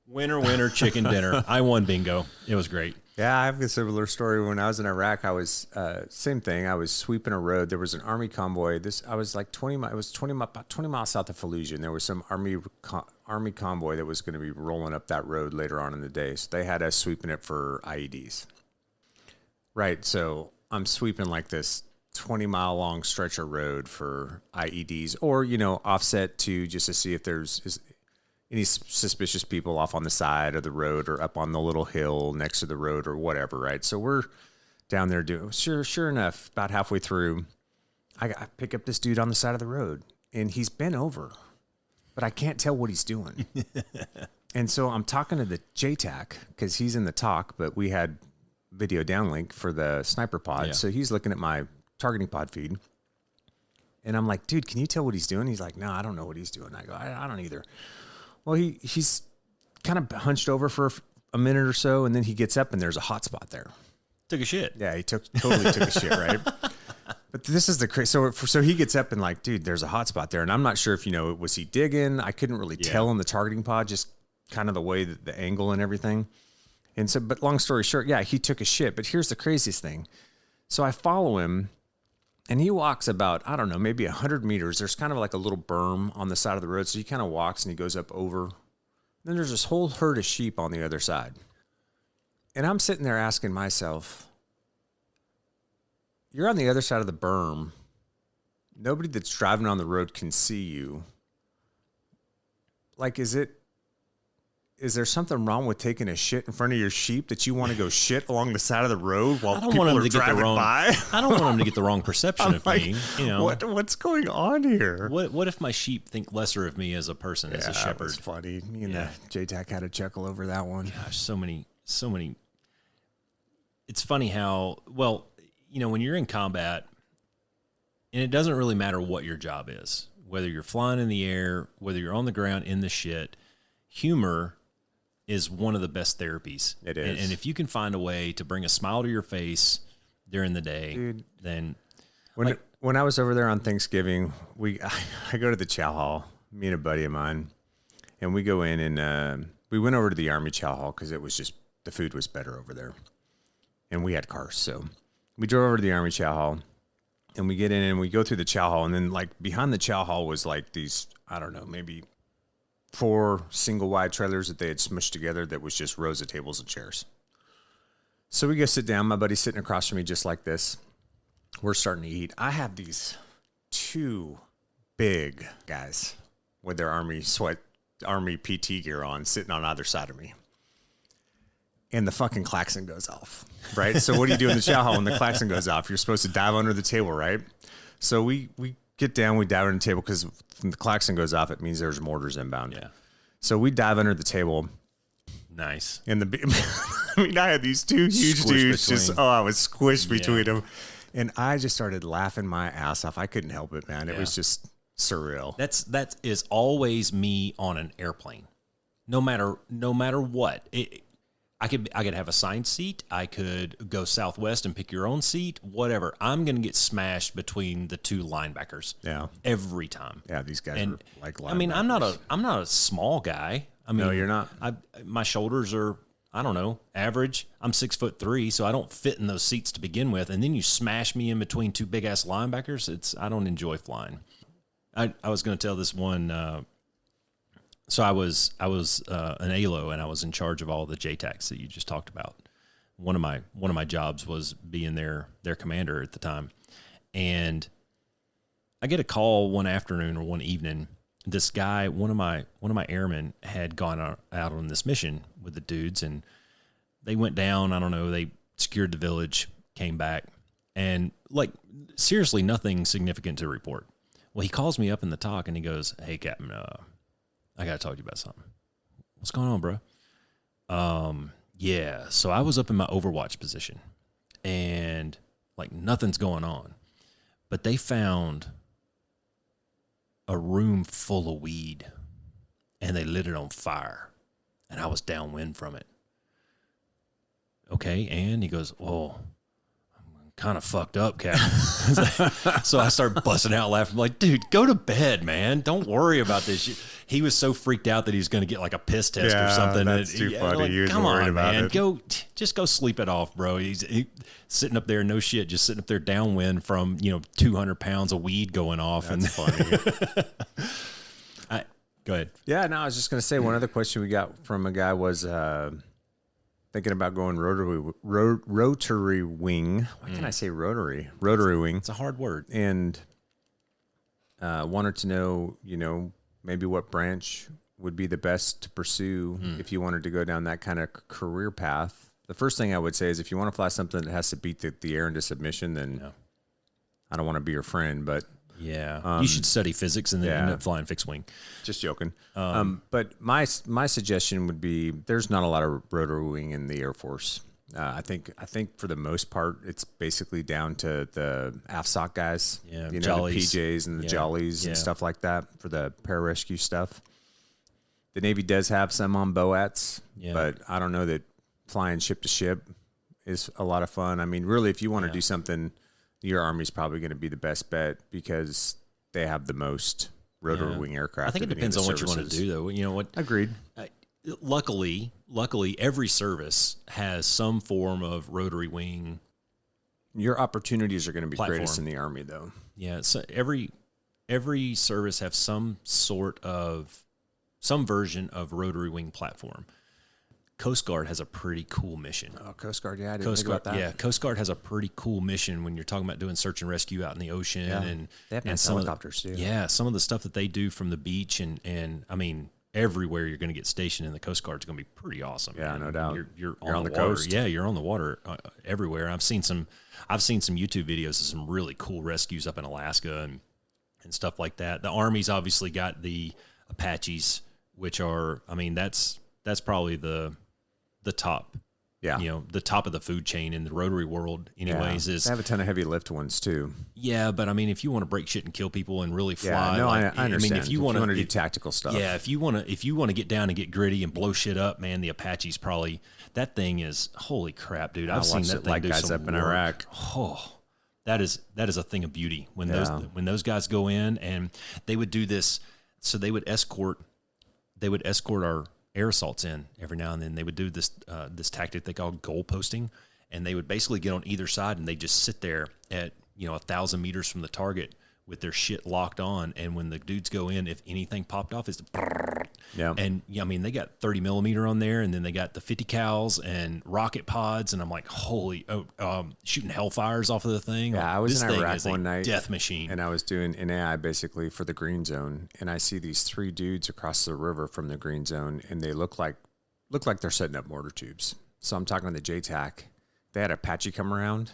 Speaker 1: Winner, chicken dinner. I won bingo. It was great.
Speaker 2: Yeah, I have a similar story. When I was in Iraq, I was, same thing. I was sweeping a road. There was an army convoy. I was like about 20 miles south of Fallujah, and there was some army convoy that was going to be rolling up that road later on in the day. So they had us sweeping it for IEDs. Right, so I'm sweeping like this 20-mile long stretch of road for IEDs, or offset just to see if there's any suspicious people off on the side of the road or up on the little hill next to the road or whatever, right? So we're down there doing, sure enough, about halfway through, I pick up this dude on the side of the road, and he's bent over, but I can't tell what he's doing. And so I'm talking to the JTAC because he's in the talk, but we had video downlink for the sniper pod. Yeah. So he's looking at my targeting pod feed, and I'm like, dude, can you tell what he's doing? He's like, no, I don't know what he's doing. I go, I don't either. Well, he's kind of hunched over for a minute or so, and then he gets up, and there's a hot spot there.
Speaker 1: Took a shit.
Speaker 2: Yeah, he totally took a shit, right? But this is the crazy. So he gets up and like, dude, there's a hot spot there, and I'm not sure if was he digging? I couldn't really tell in the targeting pod, just kind of the way that the angle and everything. And so, but long story short, yeah, he took a shit. But here's the craziest thing. So I follow him. And he walks about, I don't know, maybe 100 meters. There's kind of like a little berm on the side of the road. So he kind of walks and he goes up over. Then there's this whole herd of sheep on the other side. And I'm sitting there asking myself, you're on the other side of the berm. Nobody that's driving on the road can see you. Like, is there something wrong with taking a shit in front of your sheep that you want to go shit along the side of the road while people are driving by?
Speaker 1: I don't want them to get the wrong perception of me.
Speaker 2: What's going on here?
Speaker 1: What if my sheep think lesser of me as a person, as a shepherd?
Speaker 2: That was funny. JTAC had a chuckle over that one.
Speaker 1: Gosh, so many. It's funny how, when you're in combat, and it doesn't really matter what your job is, whether you're flying in the air, whether you're on the ground in the shit, humor is one of the best therapies.
Speaker 2: It is.
Speaker 1: And if you can find a way to bring a smile to your face during the day,
Speaker 2: dude,
Speaker 1: then...
Speaker 2: When I was over there on Thanksgiving, I go to the chow hall, me and a buddy of mine, and we go in and we went over to the Army chow hall because it was just, the food was better over there. And we had cars, so we drove over to the Army chow hall, and we get in and we go through the chow hall, and then like behind the chow hall was like these, I don't know, maybe 4 single wide trailers that they had smushed together that was just rows of tables and chairs. So we go sit down. My buddy's sitting across from me just like this. We're starting to eat. I have these 2 big guys with their Army PT gear on sitting on either side of me. And the fucking klaxon goes off, right? So what do you do in the chow hall when the klaxon goes off? You're supposed to dive under the table, right? So we get down, we dive under the table because when the klaxon goes off, it means there's mortars inbound.
Speaker 1: Yeah.
Speaker 2: So we dive under the table.
Speaker 1: Nice.
Speaker 2: And I had these 2 huge dudes I was squished between them. And I just started laughing my ass off. I couldn't help it, man. It was just surreal.
Speaker 1: That is always me on an airplane. No matter what. I could have assigned seat. I could go southwest and pick your own seat, whatever. I'm going to get smashed between the two linebackers.
Speaker 2: Yeah.
Speaker 1: Every time.
Speaker 2: Yeah, these guys are like linebackers.
Speaker 1: I mean, I'm not a small guy. I mean,
Speaker 2: No, you're not.
Speaker 1: My shoulders are, I don't know, average. I'm 6'3", so I don't fit in those seats to begin with. And then you smash me in between two big ass linebackers. I don't enjoy flying. I was going to tell this one. So I was an ALO, and I was in charge of all the JTACs that you just talked about. One of my jobs was being their commander at the time, and I get a call one afternoon or one evening. This guy, one of my airmen, had gone out on this mission with the dudes, and they went down. I don't know. They secured the village, came back, and like seriously, nothing significant to report. Well, he calls me up in the talk, and he goes, "Hey, Captain, I got to talk to you about something." "What's going on, bro?" Yeah, so I was up in my Overwatch position, and like nothing's going on, but they found a room full of weed, and they lit it on fire, and I was downwind from it. "Okay," and he goes, "Oh, I'm kind of fucked up, Captain." So I started busting out laughing. I'm like, "Dude, go to bed, man. Don't worry about this shit." He was so freaked out that he was going to get like a piss test or something.
Speaker 2: That's too funny.
Speaker 1: Like,
Speaker 2: He was
Speaker 1: come
Speaker 2: worried
Speaker 1: on,
Speaker 2: about
Speaker 1: man.
Speaker 2: it.
Speaker 1: Just go sleep it off, bro. He's sitting up there, no shit, just sitting up there downwind from 200 pounds of weed going off.
Speaker 2: That's funny.
Speaker 1: Go ahead.
Speaker 2: Yeah, no, I was just going to say one other question we got from a guy was thinking about going rotary wing. Why can't I say rotary? Rotary wing.
Speaker 1: It's a hard word.
Speaker 2: And wanted to know, maybe what branch would be the best to pursue if you wanted to go down that kind of career path. The first thing I would say is if you want to fly something that has to beat the air into submission, then I don't want to be your friend, but
Speaker 1: yeah, you should study physics and then end up flying fixed wing.
Speaker 2: Just joking. But my suggestion would be there's not a lot of rotary wing in the Air Force. I think for the most part it's basically down to the AFSOC guys, the PJs and the Jollies and stuff like that for the pararescue stuff. The Navy does have some on BOATs, but I don't know that flying ship to ship is a lot of fun. I mean, really, if you want to do something, your Army's probably going to be the best bet because they have the most rotary wing aircraft.
Speaker 1: I think it depends on what you want to do, though. You know what?
Speaker 2: Agreed.
Speaker 1: Luckily, every service has some form of rotary wing.
Speaker 2: Your opportunities are going to be
Speaker 1: platform.
Speaker 2: Greatest in the Army, though.
Speaker 1: Yeah, so every service have some version of rotary wing platform. Coast Guard has a pretty cool mission.
Speaker 2: Oh, Coast Guard, yeah, I didn't think about that.
Speaker 1: Yeah, Coast Guard has a pretty cool mission when you're talking about doing search and rescue out in the ocean, and
Speaker 2: they have nice helicopters too.
Speaker 1: Yeah, some of the stuff that they do from the beach, and I mean, everywhere you're going to get stationed in the Coast Guard is going to be pretty awesome.
Speaker 2: Yeah,
Speaker 1: man.
Speaker 2: no doubt.
Speaker 1: You're on the water. Coast. Yeah, you're on the water everywhere. I've seen some YouTube videos of some really cool rescues up in Alaska and stuff like that. The Army's obviously got the Apaches, which are, I mean, that's probably the top. Yeah. The top of the food chain in the rotary world anyways.
Speaker 2: They have a ton of heavy lift ones too.
Speaker 1: Yeah, but I mean, if you want to break shit and kill people and really fly,
Speaker 2: I understand.
Speaker 1: I mean, if you want to
Speaker 2: do tactical stuff.
Speaker 1: Yeah, if you want to get down and get gritty and blow shit up, man, the Apache's probably, that thing is, holy crap, dude. I've seen that thing
Speaker 2: like
Speaker 1: do
Speaker 2: guys
Speaker 1: some
Speaker 2: up in
Speaker 1: work.
Speaker 2: Iraq.
Speaker 1: Oh, that is a thing of beauty when those guys go in, and they would do this. So they would escort our air assaults in every now and then. They would do this tactic they call goal posting, and they would basically get on either side and they just sit there at 1,000 meters from the target with their shit locked on, and when the dudes go in, if anything popped off, it's and I mean, they got 30 millimeter on there, and then they got the 50 cals and rocket pods, and I'm like, holy, shooting hellfires off of the thing.
Speaker 2: Yeah, I was in Iraq one night,
Speaker 1: death machine,
Speaker 2: and I was doing NAI basically for the green zone, and I see these 3 dudes across the river from the green zone, and they look like they're setting up mortar tubes. So I'm talking to the JTAC. They had Apache come around.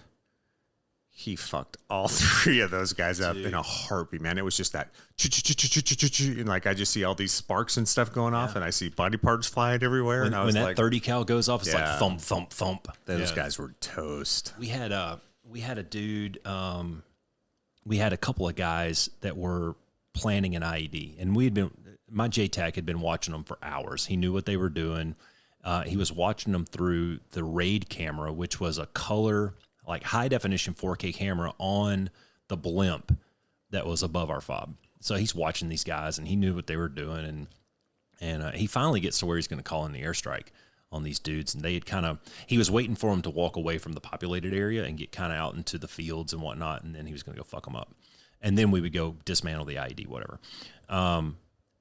Speaker 2: He fucked all 3 of those guys up in a heartbeat, man. It was just that, and like I just see all these sparks and stuff going off, and I see body parts flying everywhere.
Speaker 1: When that like, 30 cal goes off, it's like thump, thump, thump.
Speaker 2: Those guys were toast.
Speaker 1: We had a dude. We had a couple of guys that were planning an IED, and my JTAC had been watching them for hours. He knew what they were doing. He was watching them through the RAID camera, which was a color, like high definition 4K camera on the blimp that was above our fob. So he's watching these guys, and he knew what they were doing, and he finally gets to where he's going to call in the airstrike on these dudes, and he was waiting for them to walk away from the populated area and get kind of out into the fields and whatnot, and then he was going to go fuck them up, and then we would go dismantle the IED, whatever.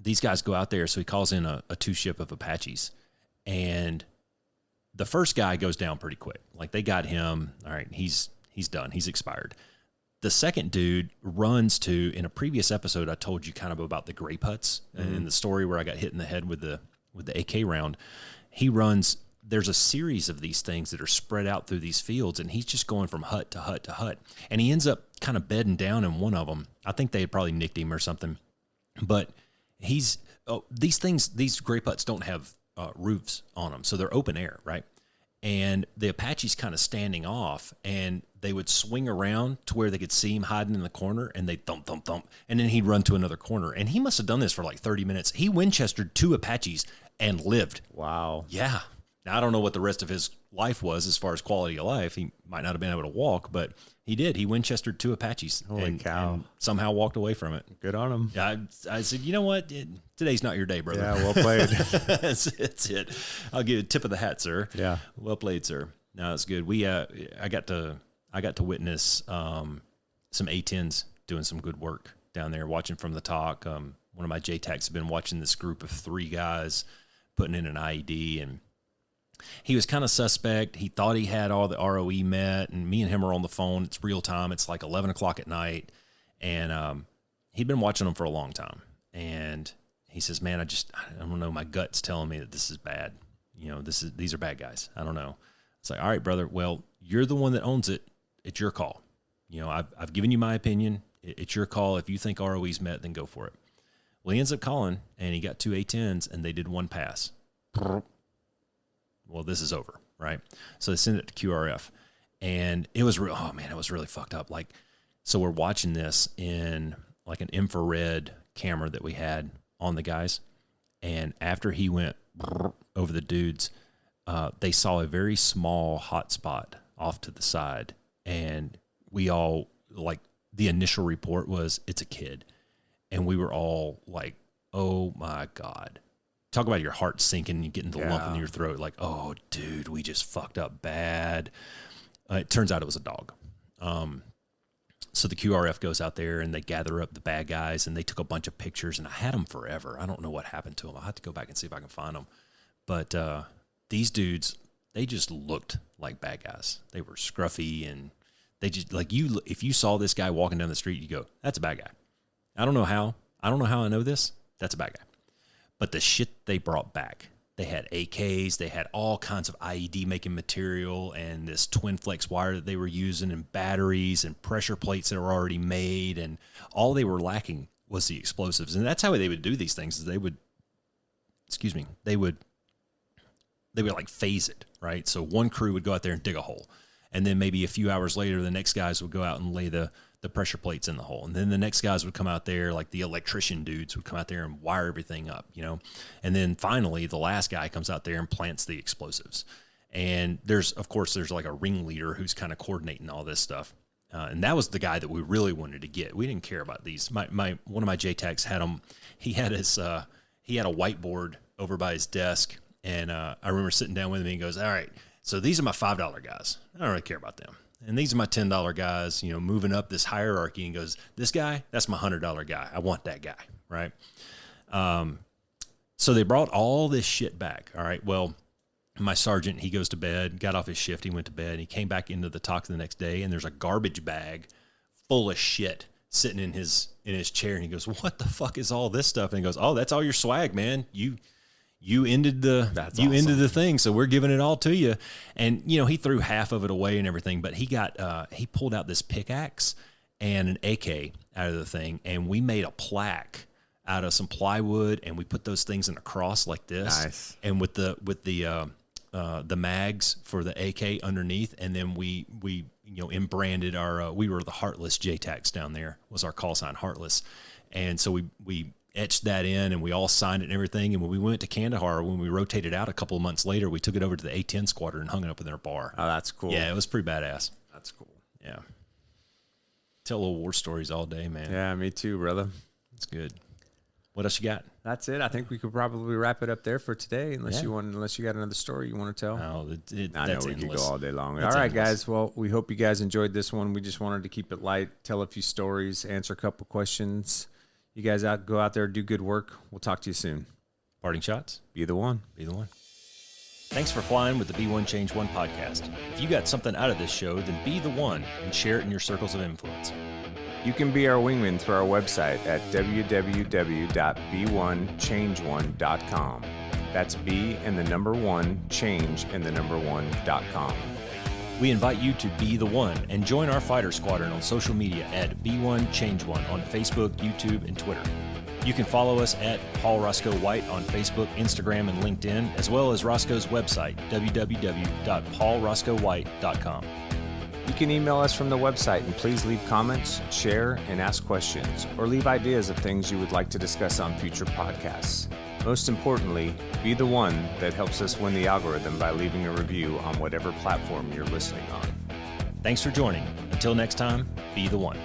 Speaker 1: These guys go out there, so he calls in a 2-ship of Apaches, and the first guy goes down pretty quick. Like, they got him. All right, he's done. He's expired. The second dude runs to, in a previous episode, I told you kind of about the grape huts and the story where I got hit in the head with the AK round. He runs, there's a series of these things that are spread out through these fields, and he's just going from hut to hut to hut. And he ends up kind of bedding down in one of them. I think they had probably nicked him or something. But these grape huts don't have roofs on them, so they're open air, right? And the Apache's kind of standing off, and they would swing around to where they could see him hiding in the corner, and they'd thump, thump, thump, and then he'd run to another corner. And he must have done this for like 30 minutes. He Winchestered 2 Apaches and lived.
Speaker 2: Wow.
Speaker 1: Yeah. Now, I don't know what the rest of his life was as far as quality of life. He might not have been able to walk, but he did. He Winchestered 2 Apaches.
Speaker 2: Holy cow.
Speaker 1: And somehow walked away from it.
Speaker 2: Good on him.
Speaker 1: Yeah, I said, you know what? Today's not your day, brother.
Speaker 2: Yeah, well played.
Speaker 1: That's it. I'll give you a tip of the hat, sir.
Speaker 2: Yeah.
Speaker 1: Well played, sir. No, it's good. I got to witness some A-10s doing some good work down there, watching from the talk. One of my JTACs has been watching this group of 3 guys putting in an IED, and he was kind of suspect. He thought he had all the ROE met, and me and him are on the phone. It's real time. It's like 11 o'clock at night, and he'd been watching them for a long time. And he says, man, I don't know. My gut's telling me that this is bad. You know, these are bad guys. I don't know. It's like, all right, brother. Well, you're the one that owns it. It's your call. You know, I've given you my opinion. It's your call. If you think ROE's met, then go for it. Well, he ends up calling, and he got 2 A-10s, and they did 1 pass. Well, this is over, right? So they send it to QRF, and it was it was really fucked up. Like, so we're watching this in like an infrared camera that we had on the guys, and after he went over the dudes, they saw a very small hot spot off to the side, and we all, like, the initial report was, it's a kid, and we were all like, oh my God. Talk about your heart sinking and getting the lump in your throat. Like, oh, dude, we just fucked up bad. It turns out it was a dog. So the QRF goes out there, and they gather up the bad guys, and they took a bunch of pictures, and I had them forever. I don't know what happened to them. I'll have to go back and see if I can find them. But these dudes, they just looked like bad guys. They were scruffy, and they just, like, if you saw this guy walking down the street, you go, that's a bad guy. I don't know how I know this. That's a bad guy. But the shit they brought back, they had AKs, they had all kinds of IED making material, and this twin flex wire that they were using, and batteries and pressure plates that were already made, and all they were lacking was the explosives. And that's how they would do these things, is they would like phase it, right? So one crew would go out there and dig a hole, and then maybe a few hours later, the next guys would go out and lay the pressure plates in the hole. And then the next guys would come out there, like the electrician dudes would come out there and wire everything up, you know? And then finally, the last guy comes out there and plants the explosives. And there's like a ringleader who's kind of coordinating all this stuff. And that was the guy that we really wanted to get. We didn't care about these. One of my JTACs had him. He had a whiteboard over by his desk. And I remember sitting down with him, and he goes, all right, so these are my $5 guys. I don't really care about them. And these are my $10 guys, you know, moving up this hierarchy, and goes, this guy, that's my $100 guy. I want that guy, right? So they brought all this shit back, all right? Well, my sergeant, he goes to bed, got off his shift, he went to bed, and he came back into the talk the next day, and there's a garbage bag full of shit sitting in his chair, and he goes, what the fuck is all this stuff? And he goes, oh, that's all your swag, man. You ended the thing, so we're giving it all to you. And, you know, he threw half of it away and everything, but he pulled out this pickaxe and an AK out of the thing, and we made a plaque out of some plywood, and we put those things in a cross like this. Nice. And with the mags for the AK underneath, and then we branded our we were the Heartless JTACs down there, was our call sign, Heartless. And so we etched that in, and we all signed it and everything. And when we went to Kandahar, when we rotated out a couple of months later, we took it over to the A-10 squadron and hung it up in their bar.
Speaker 2: Oh, that's cool.
Speaker 1: Yeah, it was pretty badass.
Speaker 2: That's cool.
Speaker 1: Yeah. Tell little war stories all day, man.
Speaker 2: Yeah, me too, brother.
Speaker 1: That's good. What else you got?
Speaker 2: That's it. I think we could probably wrap it up there for today, unless you got another story you want to tell.
Speaker 1: No,
Speaker 2: I
Speaker 1: that's
Speaker 2: know we
Speaker 1: endless.
Speaker 2: could go all day long.
Speaker 1: That's
Speaker 2: all right,
Speaker 1: endless.
Speaker 2: guys. Well, we hope you guys enjoyed this one. We just wanted to keep it light, tell a few stories, answer a couple questions. You guys go out there, do good work. We'll talk to you soon.
Speaker 1: Parting shots?
Speaker 2: Be the one.
Speaker 1: Be the one. Thanks for flying with the Be One Change One podcast. If you got something out of this show, then be the one and share it in your circles of influence.
Speaker 2: You can be our wingman through our website at www.b1change1.com. That's B and the number 1, change and the number 1.com.
Speaker 1: We invite you to be the one and join our fighter squadron on social media at B1Change1 on Facebook, YouTube, and Twitter. You can follow us at Paul Roscoe White on Facebook, Instagram, and LinkedIn, as well as Roscoe's website, www.paulroscoewhite.com.
Speaker 2: You can email us from the website, and please leave comments, share, and ask questions, or leave ideas of things you would like to discuss on future podcasts. Most importantly, be the one that helps us win the algorithm by leaving a review on whatever platform you're listening on.
Speaker 1: Thanks for joining. Until next time, be the one.